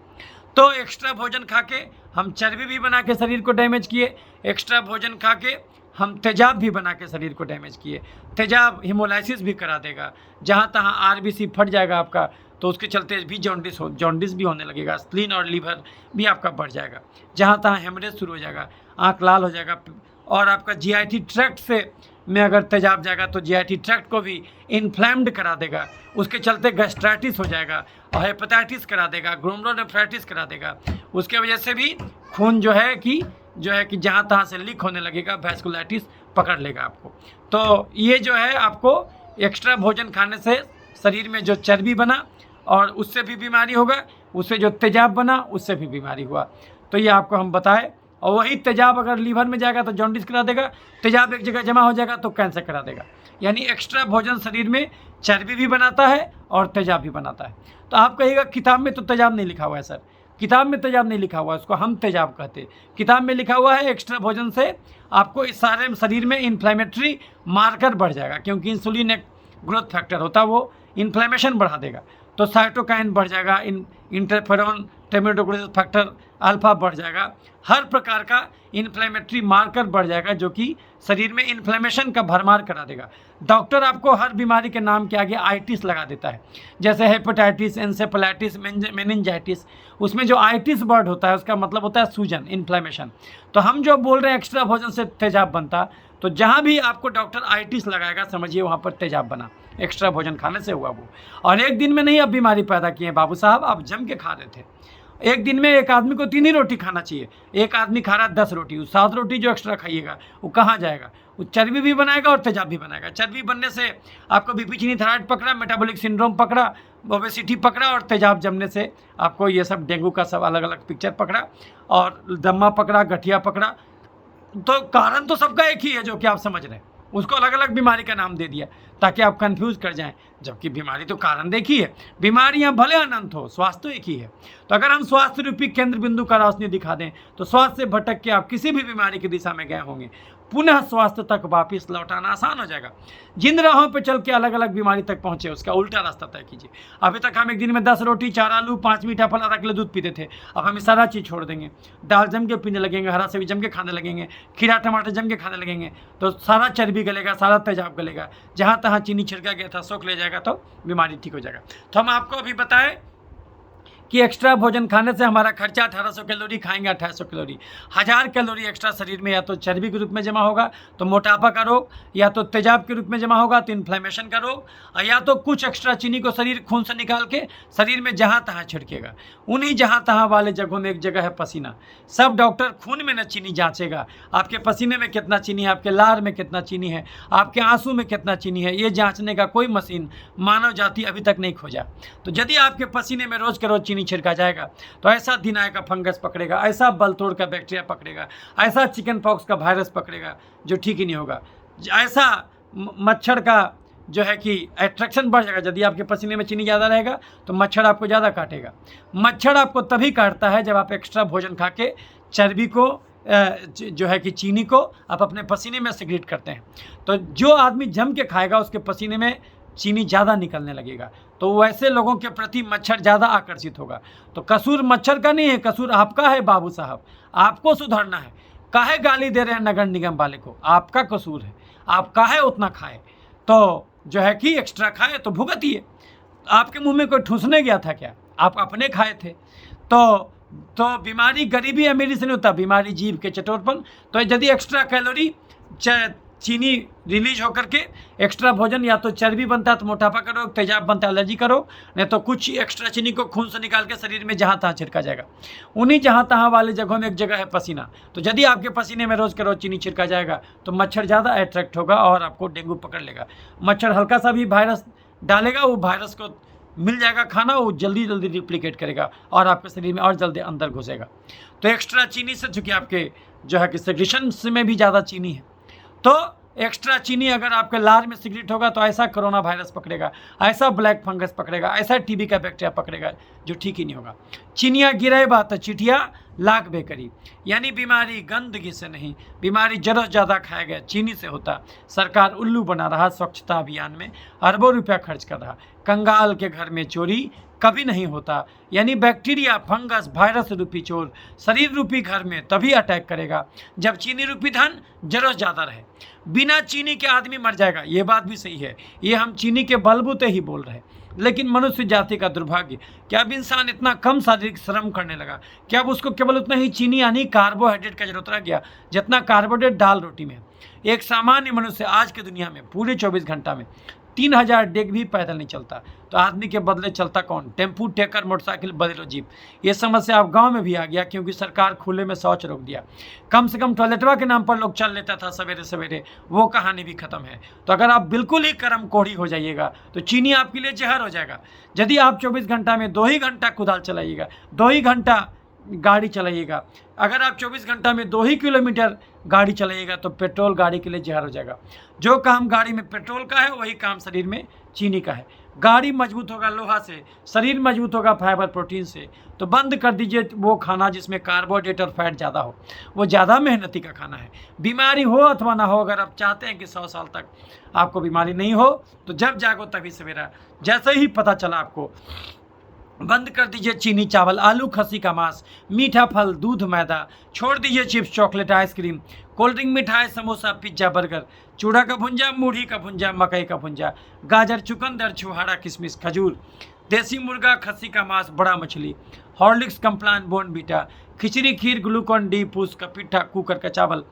तो एक्स्ट्रा भोजन खा के हम चर्बी भी बना के शरीर को डैमेज किए, एक्स्ट्रा भोजन खा के हम तेजाब भी बना के शरीर को डैमेज किए। तेजाब हिमोलाइसिस भी करा देगा, जहाँ तहाँ आरबीसी फट जाएगा आपका, तो उसके चलते भी जॉन्डिस भी होने लगेगा। स्प्लीन और लीवर भी आपका बढ़ जाएगा, जहाँ तहाँ हेमरेज शुरू हो जाएगा, आँख लाल हो जाएगा। और आपका जीआईटी ट्रैक्ट से में अगर तेजाब जाएगा तो जीआईटी ट्रैक्ट को भी इन्फ्लेम्ड करा देगा, उसके चलते गैस्ट्राइटिस हो जाएगा और हेपेटाइटिस करा देगा, ग्लोमेरुलोनेफ्राइटिस करा देगा। उसके वजह से भी खून जो है कि जहाँ तहाँ से लीक होने लगेगा, वैस्कुलाइटिस पकड़ लेगा आपको। तो ये जो है आपको एक्स्ट्रा भोजन खाने से शरीर में जो चर्बी बना और उससे भी बीमारी होगा, उससे जो तेजाब बना उससे भी बीमारी हुआ। तो ये आपको हम बताए। और वही तेजाब अगर लीवर में जाएगा तो जॉन्डिस करा देगा, तेजाब एक जगह जमा हो जाएगा तो कैंसर करा देगा। यानी एक्स्ट्रा भोजन शरीर में चर्बी भी बनाता है और तेजाब भी बनाता है। तो आप कहिएगा किताब में तो तेजाब नहीं लिखा हुआ है सर। किताब में तेजाब नहीं लिखा हुआ है, उसको हम तेजाब कहते हैं। किताब में लिखा हुआ है एक्स्ट्रा भोजन से आपको इस सारे शरीर में इन्फ्लेमेटरी मार्कर बढ़ जाएगा, क्योंकि इंसुलिन एक ग्रोथ फैक्टर होता है, वो इन्फ्लेमेशन बढ़ा देगा। तो साइटोकाइन बढ़ जाएगा, इंटरफेरॉन, टेमेटोक्रोसिस फैक्टर अल्फा बढ़ जाएगा, हर प्रकार का इन्फ्लेमेटरी मार्कर बढ़ जाएगा, जो कि शरीर में इन्फ्लेमेशन का भरमार करा देगा। डॉक्टर आपको हर बीमारी के नाम के आगे आइटिस लगा देता है, जैसे हेपेटाइटिस, एन्सेफेलाइटिस, मेनिंजाइटिस। उसमें जो आइटिस वर्ड होता है उसका मतलब होता है सूजन, इन्फ्लेमेशन। तो हम जो बोल रहे हैं एक्स्ट्रा भोजन से तेजाब बनता, तो जहाँ भी आपको डॉक्टर आइटिस लगाएगा समझिए वहाँ पर तेजाब बना, एक्स्ट्रा भोजन खाने से हुआ वो। और एक दिन में नहीं आप बीमारी पैदा किए बाबू साहब, आप जम के खा रहे थे। एक दिन में एक आदमी को 3 ही रोटी खाना चाहिए, एक आदमी खा रहा है 10 रोटी। उस 7 रोटी जो एक्स्ट्रा खाइएगा वो कहाँ जाएगा? वो चर्बी भी बनाएगा और तेजाब भी बनाएगा। चर्बी बनने से आपको बीपी, चीनी, थायराइड पकड़ा, मेटाबॉलिक सिंड्रोम पकड़ा, ओबेसिटी पकड़ा, और तेजाब जमने से आपको ये सब डेंगू का सब अलग अलग पिक्चर पकड़ा, और दम्मा पकड़ा, गठिया पकड़ा। तो कारण तो सबका एक ही है जो कि आप समझ रहे हैं, उसको अलग अलग बीमारी का नाम दे दिया ताकि आप कंफ्यूज कर जाएं, जबकि बीमारी तो कारण देखी है। बीमारियां भले अनंत हो, स्वास्थ्य तो एक ही है। तो अगर हम स्वास्थ्य रूपी केंद्र बिंदु का रोशनी दिखा दें तो स्वास्थ्य से भटक के आप किसी भी बीमारी की दिशा में गए होंगे, पुनः स्वास्थ्य तक वापस लौटाना आसान हो जाएगा। जिन राहों पे चल के अलग अलग बीमारी तक पहुंचे उसका उल्टा रास्ता तय कीजिए। अभी तक हम एक दिन में 10 रोटी, 4 आलू, 5 मीठा फल, आधा किलो दूध पीते थे। अब हम सारा चीज़ छोड़ देंगे, दाल जम के पीने लगेंगे, हरा सब्जी जम के खाने लगेंगे, खीरा टमाटर जम के खाने लगेंगे, तो सारा चर्बी गलेगा, सारा तेजाब गलेगा, जहाँ तहाँ चीनी छिड़का गया था सोख ले जाएगा, तो बीमारी ठीक हो जाएगा। तो हम आपको अभी बताएं कि एक्स्ट्रा भोजन खाने से हमारा खर्चा 1800 कैलोरी, खाएंगे 2800 कैलोरी, 1000 कैलोरी एक्स्ट्रा शरीर में या तो चर्बी के रूप में जमा होगा तो मोटापा का रोग, या तो तेजाब के रूप में जमा होगा तो इन्फ्लेमेशन का रोग, या तो कुछ एक्स्ट्रा चीनी को शरीर खून से निकाल के शरीर में जहाँ तहाँ छिड़केगा। उन्हीं जहाँ तहाँ वाले जगहों में एक जगह है पसीना। सब डॉक्टर खून में न चीनी जाँचेगा, आपके पसीने में कितना चीनी है, आपके लार में कितना चीनी है, आपके आंसू में कितना चीनी है, ये जाँचने का कोई मशीन मानव जाति अभी तक नहीं खोजा। तो यदि आपके पसीने में रोज़ के रोज़ चीनी छिड़का जाएगा तो ऐसा दिनाय का फंगस पकड़ेगा, ऐसा बलतोड़ का बैक्टीरिया पकड़ेगा, ऐसा चिकन पॉक्स का वायरस पकड़ेगा जो ठीक ही नहीं होगा, ऐसा मच्छर का जो है कि अट्रैक्शन बढ़ जाएगा। यदि आपके पसीने में चीनी ज़्यादा रहेगा तो मच्छर आपको ज़्यादा काटेगा। मच्छर आपको तभी काटता है जब आप एक्स्ट्रा भोजन खा के चर्बी को जो है कि चीनी को आप अपने पसीने में सिक्रीट करते हैं। तो जो आदमी जम के खाएगा उसके पसीने में चीनी ज़्यादा निकलने लगेगा, तो वैसे लोगों के प्रति मच्छर ज़्यादा आकर्षित होगा। तो कसूर मच्छर का नहीं है, कसूर आपका है बाबू साहब, आपको सुधरना है। काहे गाली दे रहे हैं नगर निगम वाले को? आपका कसूर है, आप काहे उतना खाए, तो जो है कि एक्स्ट्रा खाए तो भुगतिए। आपके मुंह में कोई ठूसने गया था क्या? आप अपने खाए थे। तो बीमारी गरीबी अमीरी से नहीं होता, बीमारी जीभ के चटोरपन। तो यदि एक्स्ट्रा कैलोरी चीनी रिलीज होकर के एक्स्ट्रा भोजन, या तो चर्बी बनता है तो मोटापा करो, तेजाब बनता है एलर्जी करो, नहीं तो कुछ एक्स्ट्रा चीनी को खून से निकाल के शरीर में जहाँ तहाँ छिड़का जाएगा। उन्हीं जहाँ तहाँ वाले जगहों में एक जगह है पसीना, तो यदि आपके पसीने में रोज़ के रोज़ चीनी छिड़का जाएगा तो मच्छर ज़्यादा अट्रैक्ट होगा और आपको डेंगू पकड़ लेगा। मच्छर हल्का सा भी वायरस डालेगा, वो वायरस को मिल जाएगा खाना, वो जल्दी जल्दी रिप्लिकेट करेगा और आपके शरीर में और जल्दी अंदर घुसेगा। तो एक्स्ट्रा चीनी से, चूँकि आपके जो है कि सेक्रेशन में भी ज़्यादा चीनी है, तो एक्स्ट्रा चीनी अगर आपके लार में सिगरेट होगा तो ऐसा कोरोना वायरस पकड़ेगा, ऐसा ब्लैक फंगस पकड़ेगा, ऐसा टीबी का बैक्टीरिया पकड़ेगा जो ठीक ही नहीं होगा। चिनिया गिरे बात चिटिया लाख बेकरी, यानी बीमारी गंदगी से नहीं, बीमारी जरूरत ज़्यादा खाया गया चीनी से होता। सरकार उल्लू बना रहा, स्वच्छता अभियान में अरबों रुपया खर्च कर रहा। कंगाल के घर में चोरी कभी नहीं होता, यानी बैक्टीरिया, फंगस, वायरस रूपी चोर शरीर रूपी घर में तभी अटैक करेगा जब चीनी रूपी धन जरूरत ज़्यादा रहे। बिना चीनी के आदमी मर जाएगा, ये बात भी सही है, ये हम चीनी के बलबूते ही बोल रहे हैं। लेकिन मनुष्य जाति का दुर्भाग्य कि अब इंसान इतना कम शारीरिक श्रम करने लगा कि अब उसको केवल उतना ही चीनी यानी कार्बोहाइड्रेट का जरूरत रह गया जितना कार्बोहाइड्रेट दाल रोटी में। एक सामान्य मनुष्य आज की दुनिया में पूरे 24 घंटा में 3000 डेग भी पैदल नहीं चलता, तो आदमी के बदले चलता कौन? Tempo, taker, motorcycle, Bolero, jeep. ये समस्या अब गांव में भी आ गया क्योंकि सरकार खुले में शौच रोक दिया। कम से कम टॉयलेटवा के नाम पर लोग चल लेता था सवेरे सवेरे, वो कहानी भी खत्म है। तो अगर आप बिल्कुल ही कर्म कोढ़ी हो जाइएगा तो चीनी आपके लिए जहर हो जाएगा। यदि आप 24 घंटा में 2 ही घंटा कुदाल चलाइएगा, 2 ही घंटा गाड़ी चलाइएगा, अगर आप 24 घंटा में 2 ही किलोमीटर गाड़ी चलाइएगा तो पेट्रोल गाड़ी के लिए जहर हो जाएगा। जो काम गाड़ी में पेट्रोल का है वही काम शरीर में चीनी का है। गाड़ी मजबूत होगा लोहा से, शरीर मजबूत होगा फाइबर प्रोटीन से। तो बंद कर दीजिए वो खाना जिसमें कार्बोहाइड्रेट और फैट ज़्यादा हो, वो ज़्यादा मेहनती का खाना है। बीमारी हो अथवा ना हो, अगर आप चाहते हैं कि 100 साल तक आपको बीमारी नहीं हो तो जब जागो तभी सवेरा। जैसे ही पता चला आपको, बंद कर दीजिए चीनी, चावल, आलू, खस्सी का मांस, मीठा फल, दूध, मैदा, छोड़ दीजिए chips, chocolate, ice cream, cold drink, मिठाई, समोसा, पिज्जा, बर्गर, चूड़ा का भुंजा, मूढ़ी का भुंजा, मकई का भुंजा, गाजर, चुकंदर, छुहारा, किशमिश, खजूर, देसी मुर्गा, खस्सी का मांस, बड़ा मछली, हॉर्लिक्स, कम्प्लान, बोर्नवीटा, खिचड़ी, खीर, ग्लूकॉन डी, पूस का पिट्ठा, कुकर का चावल,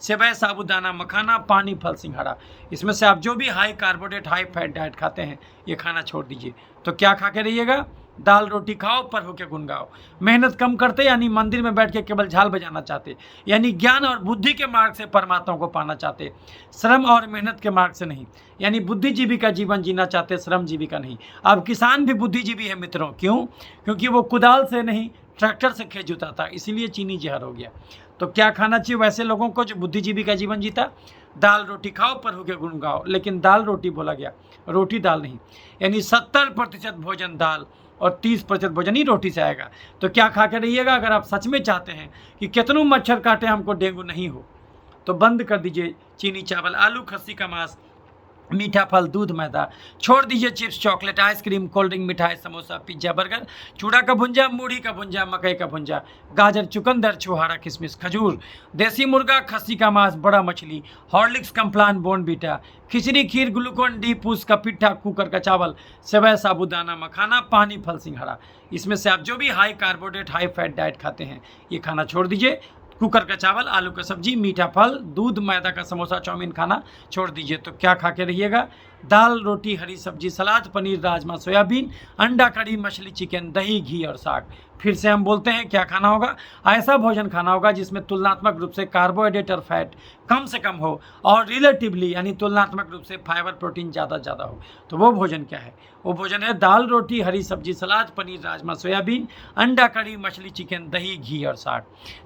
सेवई, साबूदाना, मखाना, पानी, फल, सिंघाड़ा। इसमें से आप जो भी high carbohydrate, high fat diet खाते हैं ये खाना छोड़ दीजिए। तो क्या खा के रहिएगा? दाल रोटी खाओ, पर होके गुन गाओ। मेहनत कम करते, यानी मंदिर में बैठ के केवल झाल बजाना चाहते, यानी ज्ञान और बुद्धि के मार्ग से परमात्मा को पाना चाहते, श्रम और मेहनत के मार्ग से नहीं, यानी बुद्धिजीवी का जीवन जीना चाहते, श्रमजीवी का नहीं। अब किसान भी बुद्धिजीवी है मित्रों, क्यों? क्योंकि वो कुदाल से नहीं ट्रैक्टर से खेत जुताता, इसीलिए चीनी जहर हो गया। तो क्या खाना चाहिए वैसे लोगों को जो बुद्धिजीवी का जीवन जीता? दाल रोटी खाओ, पर होके गुन गाओ। लेकिन दाल रोटी बोला गया, रोटी दाल नहीं, यानी 70% भोजन दाल और 30% भोजन ही रोटी से आएगा। तो क्या खा के रहिएगा? अगर आप सच में चाहते हैं कि कितनों मच्छर काटे हमको डेंगू नहीं हो, तो बंद कर दीजिए चीनी, चावल, आलू, खस्सी का मांस, मीठा फल, दूध, मैदा, छोड़ दीजिए chips, chocolate, ice cream, cold drink, मिठाई, समोसा, पिज्जा, बर्गर, चूड़ा का भुंजा, मूढ़ी का भुंजा, मकई का भुंजा, गाजर, चुकंदर, छुहारा, किशमिश, खजूर, देसी मुर्गा, खस्सी का मांस, बड़ा मछली, हॉर्लिक्स, कम्प्लान, बोर्नवीटा, खिचड़ी, खीर, ग्लूकॉन डी, पूस का पिट्ठा, कुकर का चावल, सेवई, साबूदाना, मखाना, पानी, फल, सिंघाड़ा। इसमें से आप जो भी high carbohydrate, high fat diet खाते हैं ये खाना छोड़ दीजिए। कुकर का चावल, आलू का सब्जी, मीठा फल, दूध, मैदा का समोसा, चाउमीन खाना छोड़ दीजिए। तो क्या खा के रहिएगा? दाल, रोटी, हरी सब्जी, सलाद, पनीर, राजमा, सोयाबीन, अंडा कड़ी, मछली, चिकन, दही, घी और साग। फिर से हम बोलते हैं क्या खाना होगा? ऐसा भोजन खाना होगा जिसमें तुलनात्मक रूप से कार्बोहाइड्रेट और फैट कम से कम हो और रिलेटिवली यानी तुलनात्मक रूप से फाइबर प्रोटीन ज़्यादा हो। तो वो भोजन क्या है? वो भोजन है दाल, रोटी, हरी सब्जी, सलाद, पनीर, राजमा, सोयाबीन, अंडा कड़ी, मछली, चिकन, दही, घी और साग।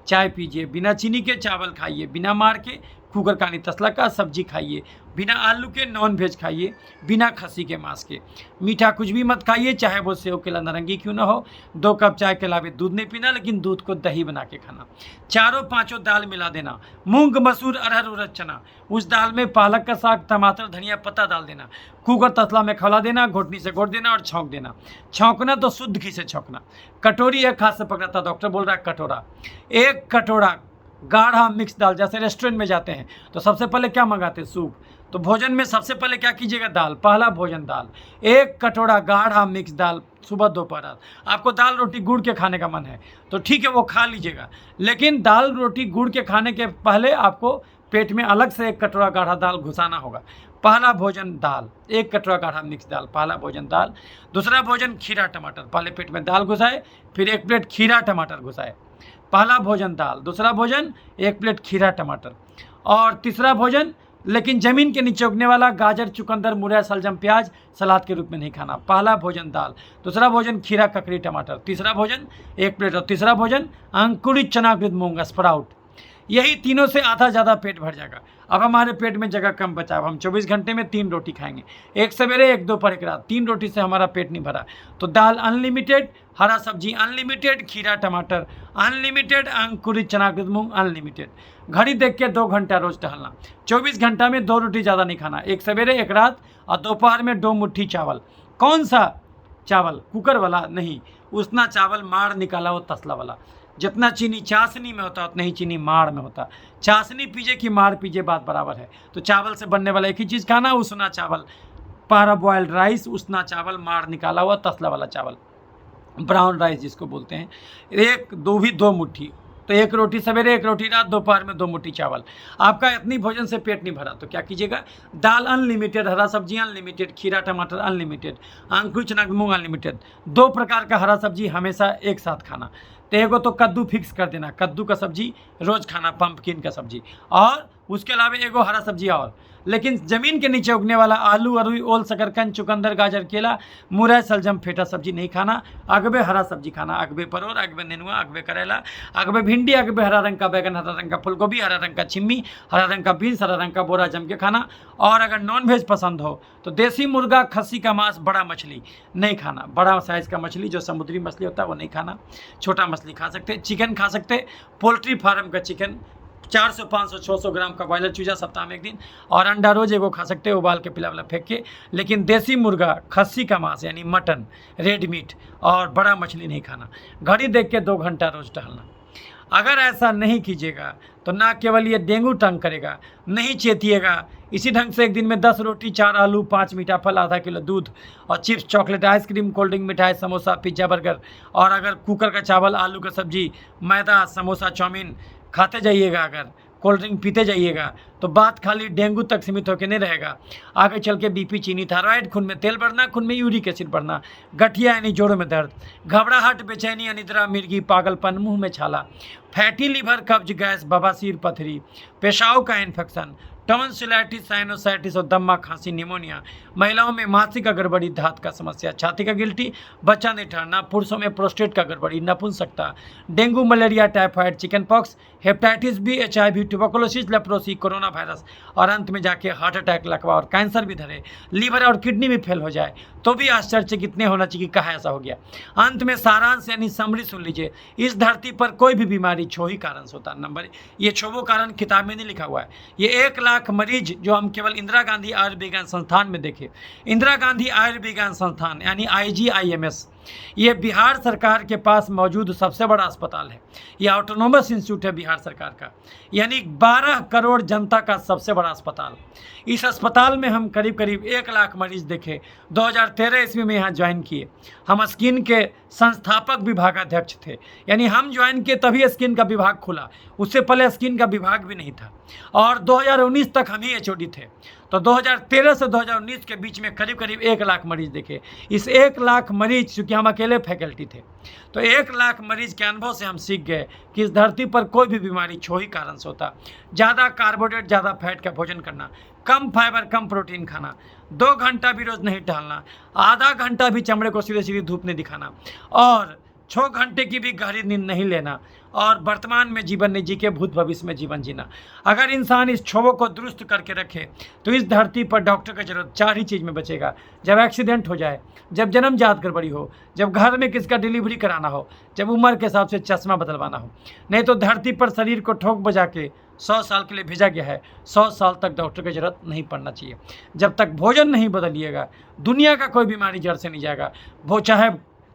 चाय पीजिए, बिना चीनी के चावल खाइए, बिना मार के कुकर का नहीं तसला का सब्जी खाइए, बिना आलू के नॉन वेज खाइए, बिना खस्सी के मांस के। मीठा कुछ भी मत खाइए, चाहे वो सेव, केला, नारंगी क्यों ना हो। 2 कप चाय के अलावा दूध नहीं पीना, लेकिन दूध को दही बना के खाना। 4-5 दाल मिला देना, मूंग, मसूर, अरहर, उड़द, चना। उस दाल में पालक का साग, टमाटर, धनिया पत्ता डाल देना, कुकर तसला में खौला देना, घोटनी से घोट देना और छौंक देना। छौंकना तो शुद्ध घी से छौंकना। कटोरी एक हाथ से पकड़ता, डॉक्टर बोल रहा है कटोरा। 1 कटोरा गाढ़ा मिक्स दाल। जैसे रेस्टोरेंट में जाते हैं तो सबसे पहले क्या मंगाते हैं? सूप। तो भोजन में सबसे पहले क्या कीजिएगा, दाल, पहला भोजन दाल, 1 कटोरा गाढ़ा मिक्स दाल सुबह दोपहर रात। आपको दाल रोटी गुड़ के खाने का मन है तो ठीक है, वो खा लीजिएगा, लेकिन दाल रोटी गुड़ के खाने के पहले आपको पेट में अलग से 1 कटोरा गाढ़ा दाल घुसाना होगा। पहला भोजन दाल, 1 कटोरा गाढ़ा मिक्स दाल, पहला भोजन दाल। दूसरा भोजन खीरा टमाटर, पहले पेट में दाल घुसाए, फिर 1 प्लेट खीरा टमाटर घुसाए। पहला भोजन दाल, दूसरा भोजन 1 प्लेट खीरा टमाटर, और तीसरा भोजन लेकिन ज़मीन के नीचे उगने वाला गाजर, चुकंदर, मुरैया, शलजम, प्याज सलाद के रूप में नहीं खाना। पहला भोजन दाल, दूसरा भोजन खीरा, ककड़ी, टमाटर, तीसरा भोजन 1 प्लेट, और तीसरा भोजन अंकुरित चनाकृत मूंग, स्प्राउट। यही तीनों से आधा ज़्यादा पेट भर जाएगा। अब हमारे पेट में जगह कम बचा, अब हम 24 घंटे में 3 रोटी खाएंगे, 1 सवेरे, 1 दोपहर, 1 रात। 3 रोटी से हमारा पेट नहीं भरा, तो दाल अनलिमिटेड, हरा सब्जी अनलिमिटेड, खीरा टमाटर अनलिमिटेड, अंकुरित चनाकृत मूंग अनलिमिटेड। घड़ी देख के 2 घंटा रोज टहलना। 24 घंटा में 2 रोटी ज़्यादा नहीं खाना, 1 सवेरे, 1 रात, और दोपहर में 2 मुट्ठी चावल। कौन सा चावल? कुकर वाला नहीं, उसना चावल, माड़ निकाला हो तसला वाला। जितना चीनी चाशनी में होता है उतना ही चीनी माड़ में होता। चाशनी पीजिए कि माड़ पीजिए, बात बराबर है। तो चावल से बनने वाला एक ही चीज़ खाना, उसना चावल, पारा बॉयल्ड राइस, उसना चावल, माड़ निकाला हुआ तसला वाला चावल, ब्राउन राइस जिसको बोलते हैं। 2 मुट्ठी, तो 1 रोटी सवेरे, 1 रोटी रात, दोपहर में 2 मुट्ठी चावल। आपका इतनी भोजन से पेट नहीं भरा तो क्या कीजिएगा, दाल अनलिमिटेड, हरा सब्जी अनलिमिटेड, खीरा टमाटर अनलिमिटेड, अंकुरित चना मूंग अनलिमिटेड। 2 प्रकार का हरा सब्जी हमेशा एक साथ खाना। तो एगो तो कद्दू फिक्स कर देना, कद्दू का सब्जी रोज़ खाना, पंपकिन का सब्जी, और उसके अलावा एगो हरा सब्जी और। लेकिन ज़मीन के नीचे उगने वाला आलू, अरुई, ओल, शकरकंद, चुकंदर, गाजर, केला, मुरई, शलजम, फेटा सब्जी नहीं खाना। अगबे हरा सब्जी खाना, अगबे परोर, अगबे नेनुआ, अगबे करेला, अगबे भिंडी, अगबे हरा रंग का बैगन, हरा रंग का फूलगोभी, हरा रंग का छिम्मी, हरा रंग का बीन्स, हरा रंग का बोरा जम के खाना। और अगर नॉनवेज पसंद हो तो देसी मुर्गा, खस्सी का मांस, बड़ा मछली नहीं खाना। बड़ा साइज़ का मछली जो समुद्री मछली होता है वो नहीं खाना। छोटा मछली खा सकते, चिकन खा सकते, पोल्ट्री फार्म का चिकन 400, 500, 600 ग्राम का बॉयलर चूजा सप्ताह में 1 दिन, और अंडा रोज एगो खा सकते हैं उबाल के, पिला वाला फेंक के। लेकिन देसी मुर्गा, खस्सी का मांस यानी मटन, रेड मीट और बड़ा मछली नहीं खाना। घड़ी देख के 2 घंटा रोज टहलना। अगर ऐसा नहीं कीजिएगा तो ना केवल ये डेंगू तंग करेगा, नहीं चेतिएगा। इसी ढंग से 1 दिन में 10 रोटी, 4 आलू, 5 मीठा फल, आधा किलो दूध, और chips, chocolate, ice cream, cold drink, मिठाई, समोसा, पिज्ज़ा, बर्गर, और अगर कुकर का चावल, आलू का सब्जी, मैदा, समोसा, चाउमीन खाते जाइएगा, अगर कोल्ड ड्रिंक पीते जाइएगा, तो बात खाली डेंगू तक सीमित होकर नहीं रहेगा। आगे चल के बीपी, चीनी, थायराइड, खून में तेल बढ़ना, खून में यूरिक एसिड बढ़ना, गठिया यानी जोड़ों में दर्द, घबराहट, बेचैनी, अनिद्रा, मिर्गी, पागलपन, मुंह में छाला, फैटी लीवर, कब्ज, गैस, बवासीर, पथरी, पेशाब का इन्फेक्शन, टॉन्सिलाइटिस, साइनोसाइटिस और दम्मा, खांसी, निमोनिया, महिलाओं में मासिक का गड़बड़ी, धात का समस्या, छाती का गिल्टी, बच्चा नहीं ठहरना, पुरुषों में प्रोस्टेट का गड़बड़ी, नपुंसकता, dengue, malaria, typhoid, chicken pox, hepatitis B, HIV, tuberculosis, leprosy, corona virus, और अंत में जाके हार्ट अटैक, लकवा और कैंसर भी धरे, लीवर और किडनी भी फेल हो जाए तो भी आश्चर्य कितने होना चाहिए कि कहा ऐसा हो गया। अंत में सारांश यानी समरी सुन लीजिए, इस धरती पर कोई भी बीमारी छो ही कारण से होता है। नंबर, ये छो कारण किताब में नहीं लिखा हुआ है। ये 1 लाख मरीज जो हम केवल इंदिरा गांधी आयुर्विज्ञान संस्थान में देखे, इंदिरा गांधी आयुर्विज्ञान संस्थान यानी IGIMS, ये बिहार सरकार के पास मौजूद सबसे बड़ा अस्पताल है। ये ऑटोनोमस इंस्टीट्यूट है बिहार सरकार का, यानी 12 करोड़ जनता का सबसे बड़ा अस्पताल। इस अस्पताल में हम करीब करीब 1 लाख मरीज देखे। 2013 ईस्वी में यहाँ ज्वाइन किए। हम स्किन के संस्थापक विभागाध्यक्ष थे, यानी हम ज्वाइन किए तभी स्किन का विभाग खुला, उससे पहले स्किन का विभाग भी नहीं था। और 2019 तक हम ही HOD थे। तो 2013 से 2019 के बीच में करीब करीब 1 लाख मरीज देखे। इस 1 लाख मरीज, चूँकि हम अकेले फैकल्टी थे, तो 1 लाख मरीज के अनुभव से हम सीख गए कि इस धरती पर कोई भी बीमारी छो ही कारण से होता। ज़्यादा कार्बोहाइड्रेट, ज़्यादा फैट का भोजन करना, कम फाइबर, कम प्रोटीन खाना, 2 घंटा भी रोज़ नहीं टहलना, आधा घंटा भी चमड़े को सीधे सीधे धूप नहीं दिखाना, और 6 घंटे की भी गहरी नींद नहीं लेना, और वर्तमान में जीवन नहीं जी के भूत भविष्य में जीवन जीना। अगर इंसान इस छवों को दुरुस्त करके रखे तो इस धरती पर डॉक्टर की जरूरत 4 ही चीज़ में बचेगा। जब एक्सीडेंट हो जाए, जब जन्मजात गड़बड़ी हो, जब घर में किसका डिलीवरी कराना हो, जब उम्र के हिसाब से चश्मा बदलवाना हो। नहीं तो धरती पर शरीर को ठोक बजा के 100 साल के लिए भेजा गया है। 100 साल तक डॉक्टर की जरूरत नहीं पड़ना चाहिए। जब तक भोजन नहीं बदलिएगा, दुनिया का कोई बीमारी जड़ से नहीं जाएगा। वो चाहे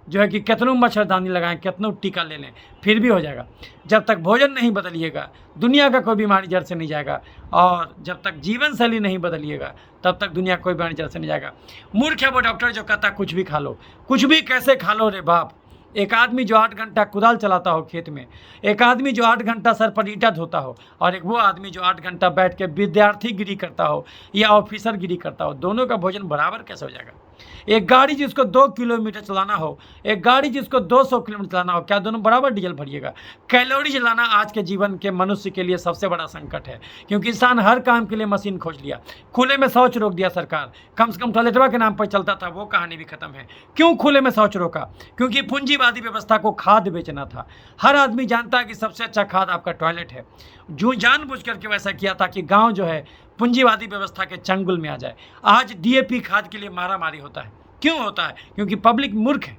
जो है कि कितनों मच्छरदानी लगाएं, कितनों टीका ले लें, फिर भी हो जाएगा। जब तक भोजन नहीं बदलिएगा दुनिया का कोई बीमारी जड़ से नहीं जाएगा, और जब तक जीवन शैली नहीं बदलिएगा तब तक दुनिया कोई बीमारी जड़ से नहीं जाएगा। मूर्ख है वो डॉक्टर जो कहता है कुछ भी खा लो। कुछ भी कैसे खा लो रे बाप। एक आदमी जो 8 घंटा कुदाल चलाता हो खेत में, एक आदमी जो 8 घंटा सर पर ईंटा धोता हो, और एक वो आदमी जो 8 घंटा बैठ के विद्यार्थी गिरी करता हो या ऑफिसर गिरी करता हो, दोनों का भोजन बराबर कैसे हो जाएगा। एक गाड़ी जिसको 2 किलोमीटर चलाना हो, एक गाड़ी जिसको 200 किलोमीटर चलाना हो, क्या दोनों बराबर डीजल भरिएगा। कैलोरी जलाना आज के जीवन के मनुष्य के लिए सबसे बड़ा संकट है, क्योंकि इंसान हर काम के लिए मशीन खोज लिया। खुले में शौच रोक दिया सरकार, कम से कम टॉयलेटवा के नाम पर चलता था, वो कहानी भी खत्म है। क्यों खुले में शौच रोका? क्योंकि पूंजीवादी व्यवस्था को खाद बेचना था। हर आदमी जानता है कि सबसे अच्छा खाद आपका टॉयलेट है। जो जानबूझ करके वैसा किया ताकि गाँव जो है पूंजीवादी व्यवस्था के चंगुल में आ जाए। आज डीएपी खाद के लिए मारामारी होता है। क्यों होता है? क्योंकि पब्लिक मूर्ख है।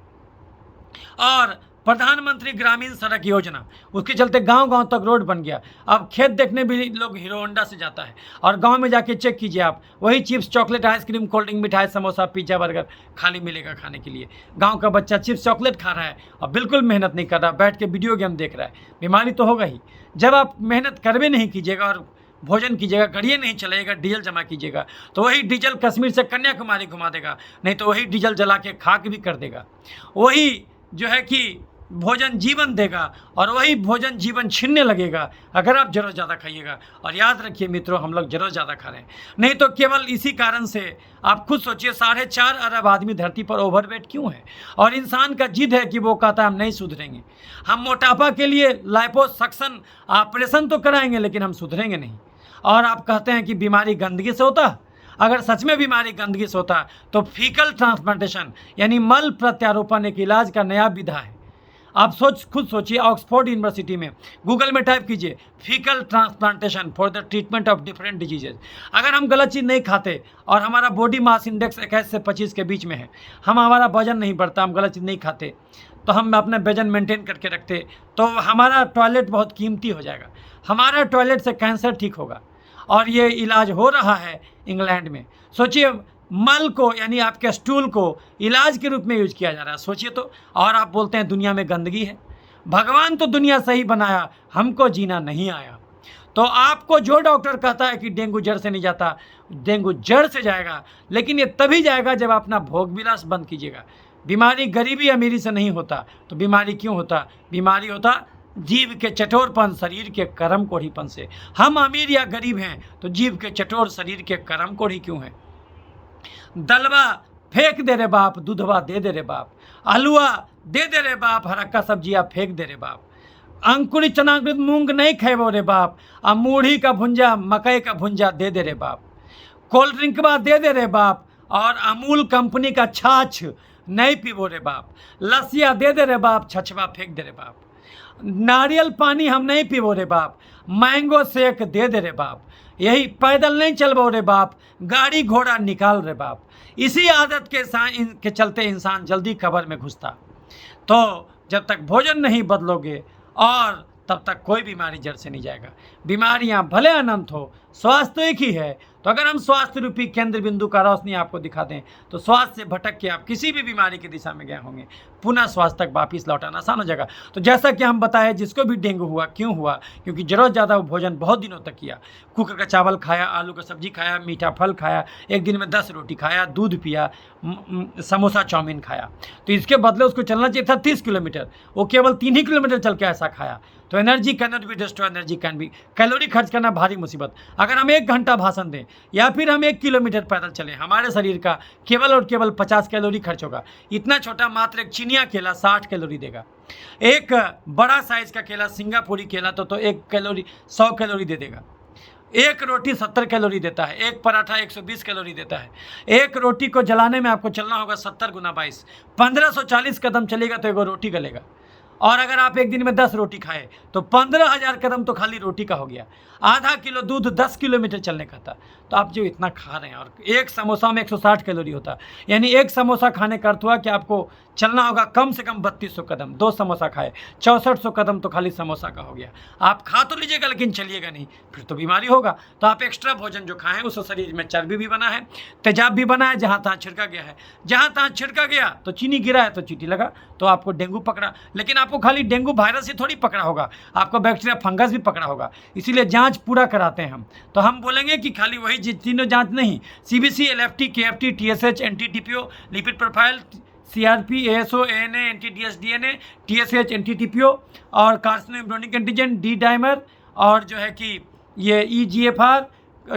और प्रधानमंत्री ग्रामीण सड़क योजना, उसके चलते गांव-गांव तक रोड बन गया। अब खेत देखने भी लोग हीरो होंडा से जाता है, और गांव में जाके चेक कीजिए आप, वही chips, chocolate, ice cream, cold drink, मिठाई, समोसा, पिज्जा, बर्गर खाली मिलेगा खाने के लिए। गांव का बच्चा चिप्स चॉकलेट खा रहा है और बिल्कुल मेहनत नहीं कर रहा, बैठ के वीडियो गेम देख रहा है। बीमारी तो होगा ही। जब आप मेहनत करवे नहीं कीजिएगा और भोजन कीजिएगा, गाड़ियाँ नहीं चलाइएगा, डीजल जमा कीजिएगा, तो वही डीजल कश्मीर से कन्याकुमारी घुमा देगा, नहीं तो वही डीजल जला के खाक भी कर देगा। वही जो है कि भोजन जीवन देगा, और वही भोजन जीवन छीनने लगेगा अगर आप ज़रूरत ज़्यादा खाइएगा। और याद रखिए मित्रों, हम लोग ज़रूरत ज़्यादा खा रहे हैं। नहीं तो केवल इसी कारण से आप खुद सोचिए, 4.5 अरब आदमी धरती पर ओवरवेट क्यों है? और इंसान का जिद है कि वो कहता है हम नहीं सुधरेंगे। हम मोटापा के लिए लाइपोसक्शन ऑपरेशन तो कराएंगे, लेकिन हम सुधरेंगे नहीं। और आप कहते हैं कि बीमारी गंदगी से होता। अगर सच में बीमारी गंदगी से होता तो फीकल ट्रांसप्लांटेशन यानी मल प्रत्यारोपण एक इलाज का नया विधा है। आप खुद सोचिए, ऑक्सफोर्ड यूनिवर्सिटी में गूगल में टाइप कीजिए faecal transplantation for the treatment of different diseases. अगर हम गलत चीज़ नहीं खाते और हमारा बॉडी मास इंडेक्स 21 से 25 के बीच में है, हमारा वजन नहीं बढ़ता, हम गलत चीज़ नहीं खाते, तो हम अपना वजन मेंटेन करके रखते, तो हमारा टॉयलेट बहुत कीमती हो जाएगा। हमारा टॉयलेट से कैंसर ठीक होगा, और ये इलाज हो रहा है इंग्लैंड में। सोचिए, मल को यानी आपके स्टूल को इलाज के रूप में यूज किया जा रहा है, सोचिए तो। और आप बोलते हैं दुनिया में गंदगी है। भगवान तो दुनिया सही बनाया, हमको जीना नहीं आया। तो आपको जो डॉक्टर कहता है कि डेंगू जड़ से नहीं जाता, डेंगू जड़ से जाएगा, लेकिन ये तभी जाएगा जब अपना भोग विलास बंद कीजिएगा। बीमारी गरीबी अमीरी से नहीं होता, तो बीमारी क्यों होता? बीमारी होता जीव के चटोरपन, शरीर के कर्म कोढ़ीपन से। हम अमीर या गरीब हैं तो जीव के चटोर, शरीर के कर्म कोढ़ी क्यों हैं? दलवा फेंक दे रे बाप, दूधवा दे दे रे बाप, आलुआ दे दे रे बाप, हरक्का सब्जियाँ फेंक दे रे बाप, अंकुरित चनाकृत मूंग नहीं खेबो रे बाप, अब मूढ़ी का भुंजा, मकई का भुंजा दे दे रे बाप, कोल्ड ड्रिंकवा दे दे रे बाप, और अमूल कंपनी का छाछ नहीं पीबो रे बाप, लस्सिया दे दे रे बाप, छछवा फेंक दे रे बाप, नारियल पानी हम नहीं पीबो रे बाप, मैंगो शेक दे दे रे बाप, यही पैदल नहीं चलबो रे बाप, गाड़ी घोड़ा निकाल रे बाप। इसी आदत के चलते इंसान जल्दी कब्र में घुसता। तो जब तक भोजन नहीं बदलोगे और तब तक कोई बीमारी जड़ से नहीं जाएगा। बीमारियां भले अनंत हो, स्वास्थ्य तो एक ही है। तो अगर हम स्वास्थ्य रूपी केंद्र बिंदु का रोशनी आपको दिखा दें, तो स्वास्थ्य से भटक के आप किसी भी बीमारी की दिशा में गए होंगे, पुनः स्वास्थ्य तक वापिस लौटाना आसान हो जाएगा। तो जैसा कि हम बताए, जिसको भी डेंगू हुआ, क्यों हुआ? क्योंकि जरूरत ज़्यादा भोजन बहुत दिनों तक किया। कुकर का चावल खाया, आलू का सब्जी खाया, मीठा फल खाया, एक दिन में 10 रोटी खाया, दूध पिया, समोसा चाउमीन खाया। तो इसके बदले उसको चलना चाहिए था 30 किलोमीटर, वो केवल 3 ही किलोमीटर चल के ऐसा खाया। तो energy can not be destroy, energy can be. Calorie खर्च करना भारी मुसीबत। अगर हम 1 घंटा भाषण दें या फिर हम 1 किलोमीटर पैदल चलें, हमारे शरीर का केवल और केवल 50 कैलोरी खर्च होगा। इतना छोटा मात्र एक चिनिया केला 60 कैलोरी देगा। एक बड़ा साइज का केला, सिंगापुरी केला, तो 100 कैलोरी दे देगा। एक रोटी 70 कैलोरी देता है, एक पराठा 120 कैलोरी देता है। एक रोटी को जलाने में आपको चलना होगा 70 गुना 22, 1540 कदम चलेगा तो 1 रोटी गलेगा। और अगर आप एक दिन में 10 रोटी खाए तो 15,000 कदम तो खाली रोटी का हो गया। आधा किलो दूध 10 किलोमीटर चलने का था। तो आप जो इतना खा रहे हैं, और एक समोसा में 160 कैलोरी होता है, यानी एक समोसा खाने का अर्थ हुआ कि आपको चलना होगा कम से कम 3200 कदम, 2 समोसा खाए, 6400 कदम तो खाली समोसा का हो गया। आप खा तो लीजिएगा लेकिन चलिएगा नहीं, फिर तो बीमारी होगा। तो आप एक्स्ट्रा भोजन जो खाएं उससे शरीर में चर्बी भी बना है, तेजाब भी बना है, जहाँ तहाँ छिड़का गया है। जहाँ तहाँ छिड़का गया तो चीनी गिरा है तो चींटी लगा, तो आपको डेंगू पकड़ा। लेकिन आपको खाली डेंगू वायरस ही थोड़ी पकड़ा होगा, आपको बैक्टीरिया फंगस भी पकड़ा होगा। इसीलिए जाँच पूरा कराते हैं हम। तो हम बोलेंगे कि खाली वही तीनों जाँच नहीं, CBC, LFT, KFT, TSH, NT-TPO, lipid profile, CRP, ASO, ANA, NT-DSDNA, TSH, NT-TPO और कार्सिनोइम्ब्रोनिक एंटीजन, D डाइमर, और जो है कि ये EGFR,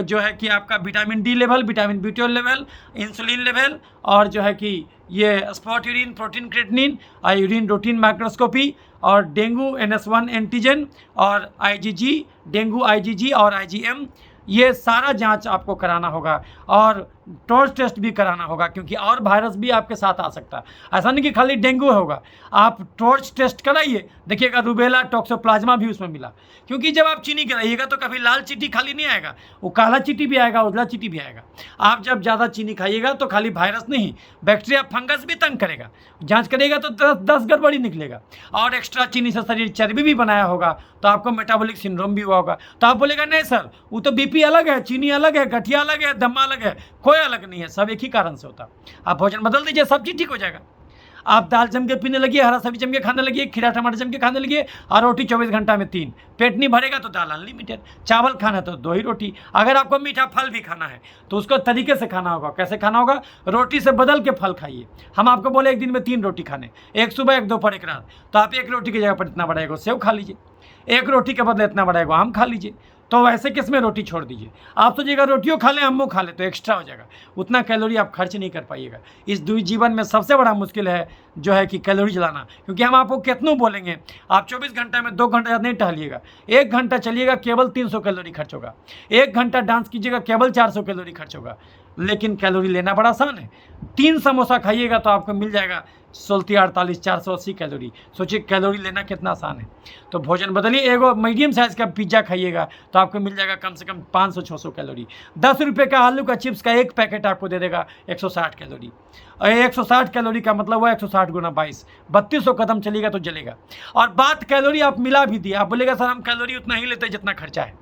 जो है कि आपका vitamin D level, vitamin B12 level, insulin level, और जो है कि ये spot urine, protein creatinine, urine routine microscopy, और डेंगू NS1 एंटीजन, और IgG, डेंगू IgG और IgM, ये सारा जांच आपको कराना होगा। और टॉर्च टेस्ट भी कराना होगा, क्योंकि और वायरस भी आपके साथ आ सकता है। ऐसा नहीं कि खाली डेंगू होगा, आप टॉर्च टेस्ट कराइए, देखिएगा रूबेला, टॉक्सोप्लाज्मा भी उसमें मिला। क्योंकि जब आप चीनी कराइएगा तो कभी लाल चींटी खाली नहीं आएगा, वो काला चींटी भी आएगा, उजला चींटी भी आएगा। आप जब ज़्यादा चीनी खाइएगा तो खाली वायरस नहीं, बैक्टीरिया फंगस भी तंग करेगा। जाँच करेगा तो 10 गड़बड़ी निकलेगा। और एक्स्ट्रा चीनी से शरीर चर्बी भी बनाया होगा तो आपको मेटाबॉलिक सिंड्रोम भी हुआ होगा। तो आप बोलेगा नहीं सर, वो तो BP अलग है, चीनी अलग है, गठिया अलग है, दमा अलग है, कोई अलग नहीं है, सब एक ही कारण से होता। आप भोजन बदल दीजिए, सब चीज़ ठीक हो जाएगा। आप दाल जम के पीने लगिए, हरा सब्जी जम के खाने लगिए, खीरा टमाटर जम के खाने लगिए, और रोटी 24 घंटा में 3। पेट नहीं भरेगा तो दाल अनलिमिटेड, चावल खाना है तो 2 ही रोटी। अगर आपको मीठा फल भी खाना है तो उसको तरीके से खाना होगा। कैसे खाना होगा? रोटी से बदल के फल खाइए। हम आपको बोले एक दिन में 3 रोटी खाने, एक सुबह, एक दोपहर, एक रात, तो आप 1 रोटी की जगह पर इतना बड़ा एगो सेव खा लीजिए, 1 रोटी के बदले इतना बड़ा एगो आम खा लीजिए। तो वैसे किस में रोटी छोड़ दीजिए। आप सोचिएगा रोटियों खा लें, आमों खा लें तो एक्स्ट्रा हो जाएगा, उतना कैलोरी आप खर्च नहीं कर पाइएगा। इस जीवन में सबसे बड़ा मुश्किल है जो है कि कैलोरी जलाना, क्योंकि हम आपको कितनों बोलेंगे, आप 24 घंटा में 2 घंटा नहीं टहलिएगा, 1 घंटा चलिएगा केवल 300 कैलोरी खर्च होगा, 1 घंटा डांस कीजिएगा केवल 400 कैलोरी खर्च होगा। लेकिन कैलोरी लेना बड़ा आसान है। 3 समोसा खाइएगा तो आपको मिल जाएगा 16, 48, 480 कैलोरी। सोचिए कैलोरी लेना कितना आसान है। तो भोजन बदलिए, एगो मीडियम साइज़ का पिज्ज़ा खाइएगा तो आपको मिल जाएगा कम से कम 500-600 कैलोरी। 10 रुपये का आलू का चिप्स का 1 पैकेट आपको दे देगा 160 कैलोरी। और 160 कैलोरी का मतलब हुआ 160 गुना 22, 3200 कदम चलेगा तो जलेगा। और बात कैलोरी आप मिला भी दिए, आप बोलेगा सर हम कैलोरी उतना ही लेते जितना खर्चा है,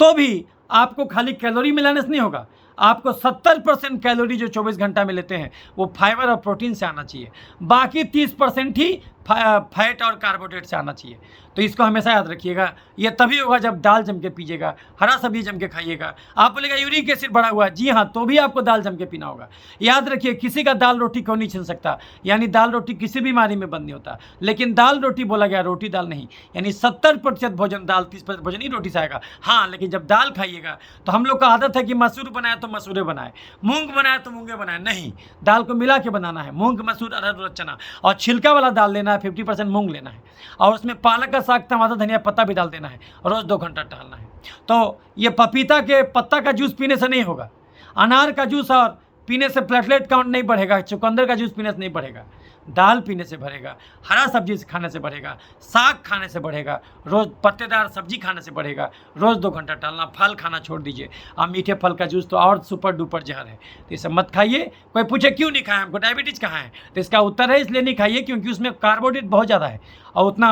तो भी आपको खाली कैलोरी मिलाने से नहीं होगा। आपको 70% कैलोरी जो 24 घंटा में लेते हैं वो फाइबर और प्रोटीन से आना चाहिए, बाकी 30% ही फैट और कार्बोहाइड्रेट से आना चाहिए। तो इसको हमेशा याद रखिएगा। ये तभी होगा जब दाल जम के पीजिएगा, हरा सब्जी जम के खाइएगा। आप बोलेगा यूरिक एसिड बढ़ा हुआ है, जी हाँ, तो भी आपको दाल जम के पीना होगा। याद रखिए, किसी का दाल रोटी क्यों नहीं छीन सकता, यानी दाल रोटी किसी बीमारी में बंद नहीं होता, लेकिन दाल रोटी बोला गया, रोटी दाल नहीं। यानी 70% भोजन दाल, 30% भोजन ही रोटी से आएगा। हाँ, लेकिन जब दाल खाइएगा तो हम लोग का आदत है कि मसूर बनाए तो मसूरे बनाए, मूंग बनाए तो मूंगे बनाए, नहीं, दाल को मिला के बनाना है। मूंग, मसूर, अरहर, उड़द, चना, और छिलका वाला दाल लेना है, 50% मूंग लेना है, और उसमें पालक का साग, टमाटर, धनिया पत्ता भी डाल देना है, रोज़ 2 घंटा टहलना है। तो ये पपीता के पत्ता का जूस पीने से नहीं होगा, अनार का जूस और पीने से प्लेटलेट काउंट नहीं बढ़ेगा, चुकंदर का जूस पीने से नहीं बढ़ेगा, दाल पीने से बढ़ेगा, हरा सब्जी खाने से बढ़ेगा, साग खाने से बढ़ेगा, रोज़ पत्तेदार सब्जी खाने से बढ़ेगा, रोज़ 2 घंटा टहलना, फल खाना छोड़ दीजिए। और मीठे फल का जूस तो और सुपर डुपर जहर है, तो इसे मत खाइए। कोई पूछे क्यों नहीं खाएं, हमको डायबिटीज़ कहाँ है, तो इसका उत्तर है इसलिए नहीं खाइए क्योंकि उसमें कार्बोहाइड्रेट बहुत ज़्यादा है और उतना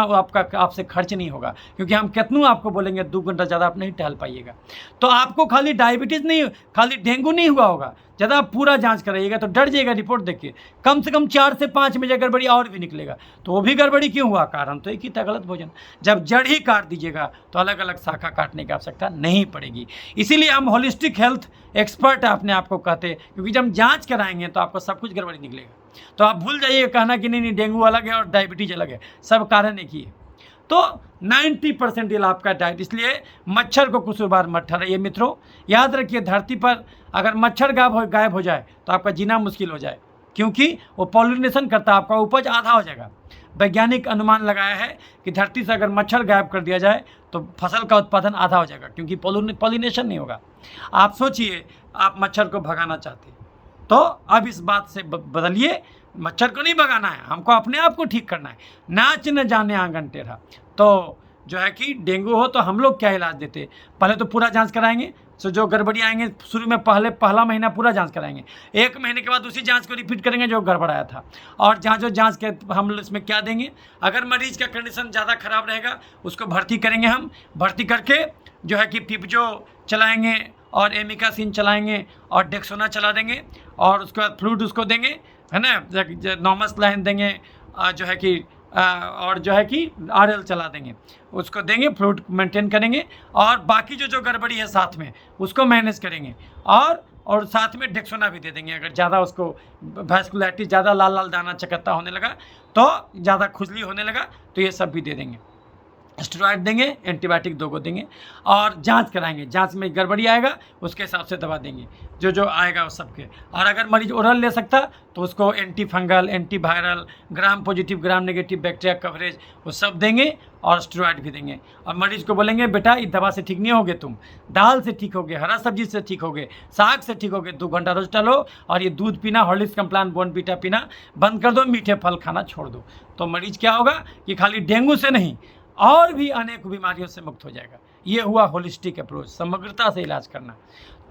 आपसे खर्च नहीं होगा। क्योंकि हम कितनों आपको बोलेंगे 2 घंटा ज़्यादा आप नहीं टहल पाइएगा। तो आपको खाली डायबिटीज़ नहीं, खाली डेंगू नहीं हुआ होगा, ज़्यादा आप पूरा जांच कराइएगा तो डर जाइएगा रिपोर्ट देख के। कम से कम 4 से 5 में गड़बड़ी और भी निकलेगा, तो वो भी गड़बड़ी क्यों हुआ, कारण तो एक ही था, गलत भोजन। जब जड़ ही काट दीजिएगा तो अलग अलग शाखा काटने की आवश्यकता नहीं पड़ेगी। इसीलिए हम होलिस्टिक हेल्थ एक्सपर्ट अपने आप को कहते हैं, क्योंकि जब हम जाँच कराएंगे तो आपको सब कुछ गड़बड़ी निकलेगा। तो आप भूल जाइए कहना कि नहीं डेंगू अलग है और डायबिटीज अलग है, सब कारण एक ही है। तो 90% ये आपका डाइट, इसलिए मच्छर को कसूरवार मत ठहराइए मित्रों। याद रखिए, धरती पर अगर मच्छर गायब हो जाए तो आपका जीना मुश्किल हो जाए, क्योंकि वो पॉलिनेशन करता है, आपका उपज आधा हो जाएगा। वैज्ञानिक अनुमान लगाया है कि धरती से अगर मच्छर गायब कर दिया जाए तो फसल का उत्पादन आधा हो जाएगा, क्योंकि पॉलिनेशन नहीं होगा। आप सोचिए, आप मच्छर को भगाना चाहते हैं तो अब इस बात से बदलिए, मच्छर को नहीं भगाना है, हमको अपने आप को ठीक करना है। नाच न जाने आंगन टेढ़ा। तो जो है कि डेंगू हो तो हम लोग क्या इलाज देते, पहले तो पूरा जांच कराएंगे, सो जो गड़बड़ी आएंगे शुरू में पहला महीना पूरा जांच कराएंगे, 1 महीने के बाद उसी जांच को रिपीट करेंगे जो गड़बड़ाया था। और जांच के हम इसमें क्या देंगे, अगर मरीज का कंडीशन ज़्यादा खराब रहेगा उसको भर्ती करेंगे, हम भर्ती करके जो है कि पिपजो चलाएंगे और एमिकासिन चलाएंगे और डेक्सोना चला देंगे और उसके बाद फ्लूइड उसको देंगे, है ना, नॉर्मल लाइन देंगे, जो है कि और जो है कि RL चला देंगे, उसको देंगे, फ्लूइड मेंटेन करेंगे और बाकी जो गड़बड़ी है साथ में उसको मैनेज करेंगे और साथ में डेक्सोना भी दे देंगे। अगर ज़्यादा उसको वैस्कुलरिटी ज़्यादा लाल दाना चकत्ता होने लगा, तो ज़्यादा खुजली होने लगा, तो ये सब भी दे देंगे। स्टेरॉइड देंगे, एंटीबायोटिक 2 को देंगे और जांच कराएंगे, जांच में गड़बड़ी आएगा उसके हिसाब से दवा देंगे, जो आएगा उस सबके। और अगर मरीज ओरल ले सकता तो उसको anti fungal, anti viral, gram positive gram negative bacteria coverage वो सब देंगे और स्टेरॉइड भी देंगे। और मरीज को बोलेंगे बेटा इस दवा से ठीक नहीं होगे, तुम दाल से ठीक होगे, हरा सब्जी से ठीक होगे, साग से ठीक होगे, 2 घंटा रोज टलो और ये दूध पीना, हॉर्लिक्स कम्प्लान बोर्नविटा पीना बंद कर दो, मीठे फल खाना छोड़ दो। तो मरीज क्या होगा कि खाली डेंगू से नहीं और भी अनेक बीमारियों से मुक्त हो जाएगा। ये हुआ होलिस्टिक अप्रोच, समग्रता से इलाज करना।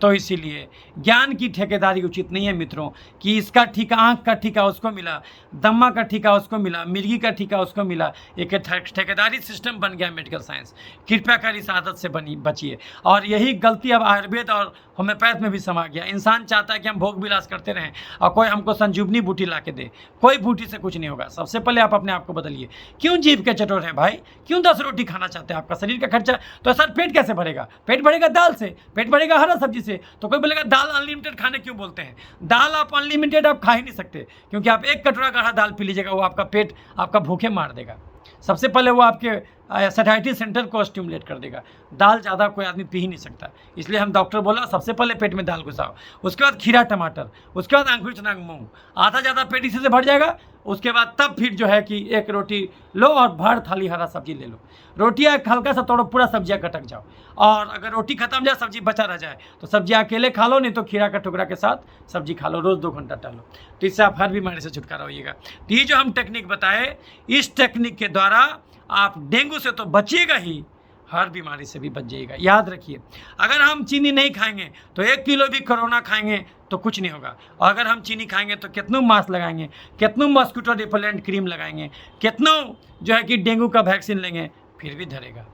तो इसीलिए ज्ञान की ठेकेदारी उचित नहीं है मित्रों कि इसका ठीका, आँख का ठीका उसको मिला, दम्मा का ठीका उसको मिला, मिर्गी का ठीका उसको मिला। एक ठेकेदारी सिस्टम बन गया मेडिकल साइंस। कृपया कर इस आदत से बचिए। और यही गलती अब आयुर्वेद और होम्योपैथ में भी समा गया। इंसान चाहता है कि हम भोग विलास करते रहें और कोई हमको संजीवनी बूटी ला के दे। कोई बूटी से कुछ नहीं होगा। सबसे पहले आप अपने आप को बदलिए। क्यों जीव के चटोर हैं भाई? क्यों 10 रोटी खाना चाहते हैं? आपका शरीर का खर्चा तो सर पेट कैसे भरेगा? पेट भरेगा दाल से, पेट भरेगा हरा सब्जी से। तो कोई बोलेगा दाल अनलिमिटेड खाने क्यों बोलते हैं? दाल आप अनलिमिटेड आप खा ही नहीं सकते, क्योंकि आप 1 कटोरा गाढ़ा दाल पी लीजिएगा, वो आपका पेट आपका भूखे मार देगा। सबसे पहले वो आपके सैटिस्फैक्टरी सेंटर को स्टिमुलेट कर देगा। दाल ज़्यादा कोई आदमी पी ही नहीं सकता, इसलिए हम डॉक्टर बोला सबसे पहले पेट में दाल घुसाओ, उसके बाद खीरा टमाटर, उसके बाद अंकुरित चना मूंग, आधा ज़्यादा पेट इसी से भर जाएगा। उसके बाद तब फिर जो है कि 1 रोटी लो और भर थाली हरा सब्जी ले लो। रोटियाँ हल्का सा तोड़ो, पूरा सब्जियाँ कटक जाओ। और अगर रोटी खत्म जाए, सब्जी बचा रह जाए, तो सब्जियाँ अकेले खा लो, नहीं तो खीरा का टुकड़ा के साथ सब्जी खा लो। रोज़ 2 घंटा टहलो, तो इससे आप हर बीमारी से छुटकारा होइएगा। तो ये जो हम टेक्निक बताए, इस टेक्निक के द्वारा आप डेंगू से तो बचिएगा ही, हर बीमारी से भी बच जाइएगा। याद रखिए, अगर हम चीनी नहीं खाएंगे तो 1 किलो भी कोरोना खाएंगे तो कुछ नहीं होगा। और अगर हम चीनी खाएंगे तो कितनों मास्क लगाएंगे, कितनों मॉस्किटो रिपेलेंट क्रीम लगाएंगे, कितनों जो है कि डेंगू का वैक्सीन लेंगे, फिर भी धरेगा।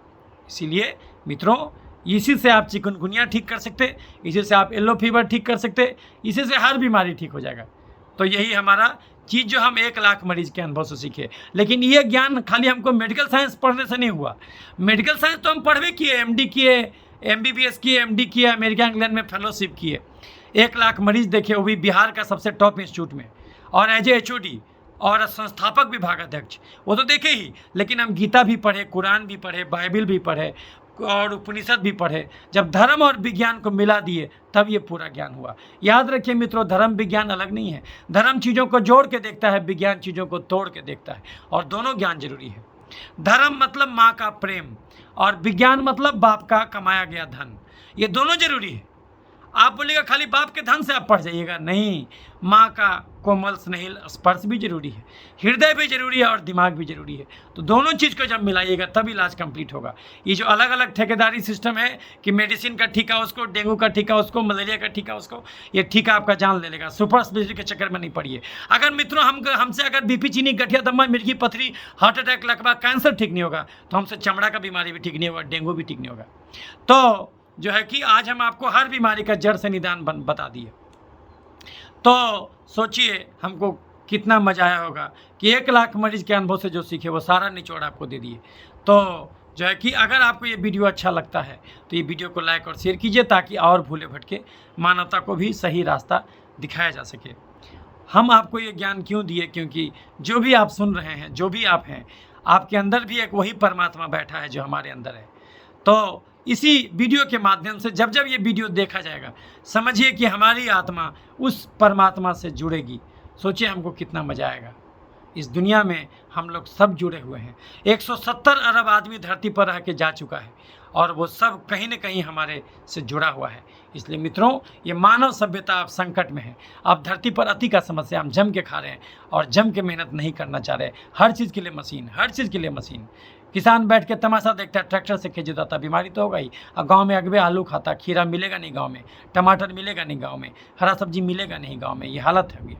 इसीलिए मित्रों, इसी से आप चिकनगुनिया ठीक कर सकते, इसी से आप येलो फीवर ठीक कर सकते, इसी से हर बीमारी ठीक हो जाएगा। तो यही हमारा चीज़ जो हम 1 लाख मरीज के अनुभव से सीखे। लेकिन ये ज्ञान खाली हमको मेडिकल साइंस पढ़ने से नहीं हुआ। मेडिकल साइंस तो हम पढ़वे किए, MD किए, MBBS किए, MD किए, अमेरिका इंग्लैंड में फेलोशिप किए, 1 लाख मरीज देखे, वो भी बिहार का सबसे टॉप इंस्टीट्यूट में, और एज ए HOD और संस्थापक विभागाध्यक्ष, वो तो देखे ही। लेकिन हम गीता भी पढ़े, कुरान भी पढ़े, बाइबिल भी पढ़े और उपनिषद भी पढ़े। जब धर्म और विज्ञान को मिला दिए तब ये पूरा ज्ञान हुआ। याद रखिए मित्रों, धर्म विज्ञान अलग नहीं है। धर्म चीज़ों को जोड़ के देखता है, विज्ञान चीज़ों को तोड़ के देखता है, और दोनों ज्ञान जरूरी है। धर्म मतलब माँ का प्रेम और विज्ञान मतलब बाप का कमाया गया धन, ये दोनों जरूरी है। आप बोलिएगा खाली बाप के धन से आप पढ़ जाइएगा, नहीं, माँ का कोमल स्नेहिल स्पर्श भी जरूरी है, हृदय भी जरूरी है और दिमाग भी जरूरी है। तो दोनों चीज़ को जब मिलाइएगा तब इलाज कंप्लीट होगा। ये जो अलग अलग ठेकेदारी सिस्टम है कि मेडिसिन का ठीका उसको, डेंगू का ठीका उसको, मलेरिया का ठीका उसको, ये ठीका आपका जान ले लेगा। सुपर स्पेशलिस्ट के चक्कर में नहीं पड़िए। अगर मित्रों हमसे अगर BP, चीनी, गठिया, दमा, मिर्गी, पथरी, हार्ट अटैक, लकवा, कैंसर ठीक नहीं होगा, तो हमसे चमड़ा का बीमारी भी ठीक नहीं होगा, डेंगू भी ठीक नहीं होगा। तो जो है कि आज हम आपको हर बीमारी का जड़ से निदान बता दिए। तो सोचिए हमको कितना मजा आया होगा कि 1 लाख मरीज के अनुभव से जो सीखे वो सारा निचोड़ आपको दे दिए। तो जो है कि अगर आपको ये वीडियो अच्छा लगता है तो ये वीडियो को लाइक और शेयर कीजिए, ताकि और भूले भटके मानवता को भी सही रास्ता दिखाया जा सके। हम आपको ये ज्ञान क्यों दिए? क्योंकि जो भी आप सुन रहे हैं, जो भी आप हैं, आपके अंदर भी एक वही परमात्मा बैठा है जो हमारे अंदर है। तो इसी वीडियो के माध्यम से जब जब ये वीडियो देखा जाएगा, समझिए कि हमारी आत्मा उस परमात्मा से जुड़ेगी। सोचिए हमको कितना मजा आएगा। इस दुनिया में हम लोग सब जुड़े हुए हैं। 170 अरब आदमी धरती पर रह के जा चुका है, और वो सब कहीं न कहीं हमारे से जुड़ा हुआ है। इसलिए मित्रों, ये मानव सभ्यता अब संकट में है। अब धरती पर अति का समस्या, हम जम के खा रहे हैं और जम के मेहनत नहीं करना चाह रहे। हर चीज़ के लिए मशीन, हर चीज़ के लिए मशीन। किसान बैठ के तमाशा देखता है, ट्रैक्टर से खेत जोताता, बीमारी तो होगा ही। और गाँव में अगबे आलू खाता, खीरा मिलेगा नहीं गाँव में, टमाटर मिलेगा नहीं गाँव में, हरा सब्जी मिलेगा नहीं गाँव में, ये हालत है अभी।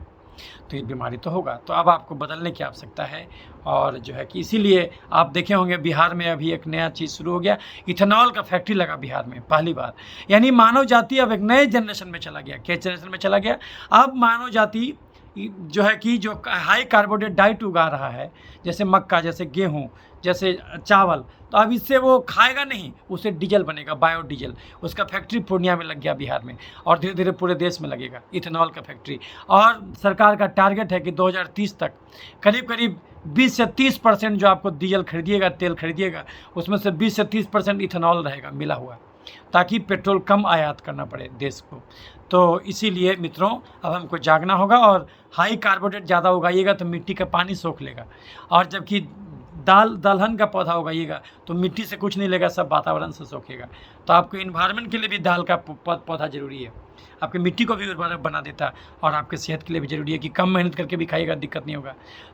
तो ये बीमारी तो होगा। तो अब आपको बदलने की आवश्यकता है। और जो है कि इसीलिए आप देखे होंगे बिहार में अभी एक नया चीज़ शुरू हो गया, इथेनॉल का फैक्ट्री लगा बिहार में पहली बार। यानी मानव जाति अब एक नए जनरेशन में चला गया। किस जनरेशन में चला गया? अब मानव जाति जो है कि जो हाई कार्बोहाइड्रेट डाइट उगा रहा है, जैसे मक्का, जैसे गेहूँ, जैसे चावल, तो अब इससे वो खाएगा नहीं, उससे डीजल बनेगा, बायोडीजल। उसका फैक्ट्री पूर्णिया में लग गया बिहार में, और धीरे धीरे पूरे देश में लगेगा इथेनॉल का फैक्ट्री। और सरकार का टारगेट है कि 2030 तक करीब करीब 20 से 30% जो आपको डीजल खरीदिएगा, तेल खरीदिएगा, उसमें से 20 से 30% इथेनॉल रहेगा मिला हुआ, ताकि पेट्रोल कम आयात करना पड़े देश को। तो इसीलिए मित्रों, अब हमको जागना होगा। और हाई कार्बोहाइड्रेट ज़्यादा उगाइएगा तो मिट्टी का पानी सोख लेगा, और जबकि दलहन का पौधा उगाइएगा तो मिट्टी से कुछ नहीं लेगा, सब वातावरण से सोखेगा। तो आपको इन्वायरमेंट के लिए भी दाल का पौधा जरूरी है, आपकी मिट्टी को भी उर्वरक बना देता है, और आपके सेहत के लिए भी जरूरी है कि कम मेहनत करके भी खाइएगा, दिक्कत नहीं होगा।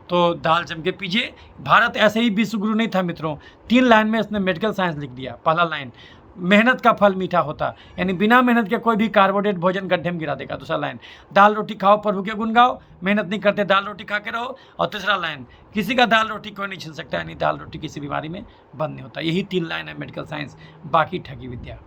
तो दाल जम के पीजिए। भारत ऐसे ही विश्व गुरु नहीं था मित्रों, 3 लाइन में इसने मेडिकल साइंस लिख दिया। पहला लाइन, मेहनत का फल मीठा होता, यानी बिना मेहनत के कोई भी कार्बोहाइड्रेट भोजन गड्ढे में गिरा देगा। दूसरा लाइन, दाल रोटी खाओ प्रभु के गुण गाओ, मेहनत नहीं करते दाल रोटी खा के रहो। और तीसरा लाइन, किसी का दाल रोटी कोई नहीं छीन सकता, यानी दाल रोटी किसी बीमारी में बंद नहीं होता। यही 3 लाइन है मेडिकल साइंस, बाकी ठगी विद्या।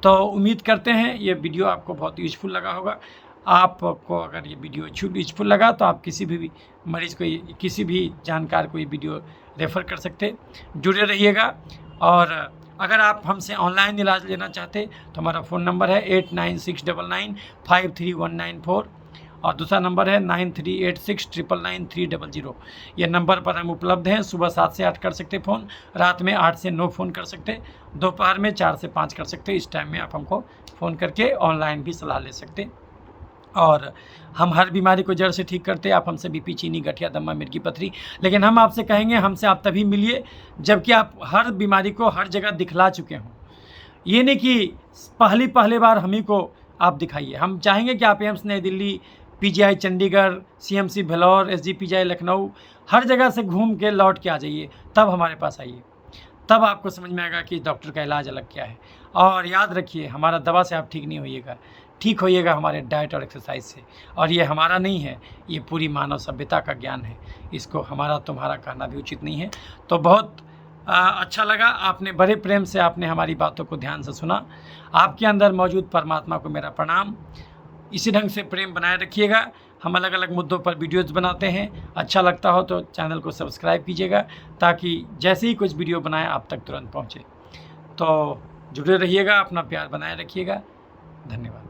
तो उम्मीद करते हैं ये वीडियो आपको बहुत यूजफुल लगा होगा। आपको अगर ये वीडियो यूजफुल लगा तो आप किसी भी मरीज़ को, किसी भी जानकार को ये वीडियो रेफ़र कर सकते। जुड़े रहिएगा। और अगर आप हमसे ऑनलाइन इलाज लेना चाहते तो हमारा फ़ोन नंबर है 8969953194, और दूसरा नंबर है 9386999300। ये नंबर पर हम उपलब्ध हैं। सुबह 7 से 8 कर सकते फ़ोन, रात में 8 से 9 फ़ोन कर सकते, दोपहर में 4 से 5 कर सकते। इस टाइम में आप हमको फ़ोन करके ऑनलाइन भी सलाह ले सकते। और हम हर बीमारी को जड़ से ठीक करते हैं। आप हमसे बीपी, चीनी, गठिया, दमा, मिर्गी, पथरी, लेकिन हम आपसे कहेंगे हमसे आप तभी मिलिए जबकि आप हर बीमारी को हर जगह दिखला चुके हों। ये नहीं कि पहली बार हम ही को आप दिखाइए। हम चाहेंगे कि आप एम्स नई Delhi, PGI Chandigarh, CMC Vellore, SGPGI Lucknow, हर जगह से घूम के लौट के आ जाइए, तब हमारे पास आइए। तब आपको समझ में आएगा कि डॉक्टर का इलाज अलग क्या है। और याद रखिए, हमारा दवा से आप ठीक नहीं होइएगा, ठीक होइएगा हमारे डाइट और एक्सरसाइज से। और ये हमारा नहीं है, ये पूरी मानव सभ्यता का ज्ञान है। इसको हमारा तुम्हारा कहना भी उचित नहीं है। तो बहुत अच्छा लगा, आपने बड़े प्रेम से आपने हमारी बातों को ध्यान से सुना। आपके अंदर मौजूद परमात्मा को मेरा प्रणाम। इसी ढंग से प्रेम बनाए रखिएगा। हम अलग अलग मुद्दों पर वीडियोज़ बनाते हैं। अच्छा लगता हो तो चैनल को सब्सक्राइब कीजिएगा, ताकि जैसे ही कुछ वीडियो बनाएं आप तक तुरंत पहुँचे। तो जुड़े रहिएगा, अपना प्यार बनाए रखिएगा। धन्यवाद।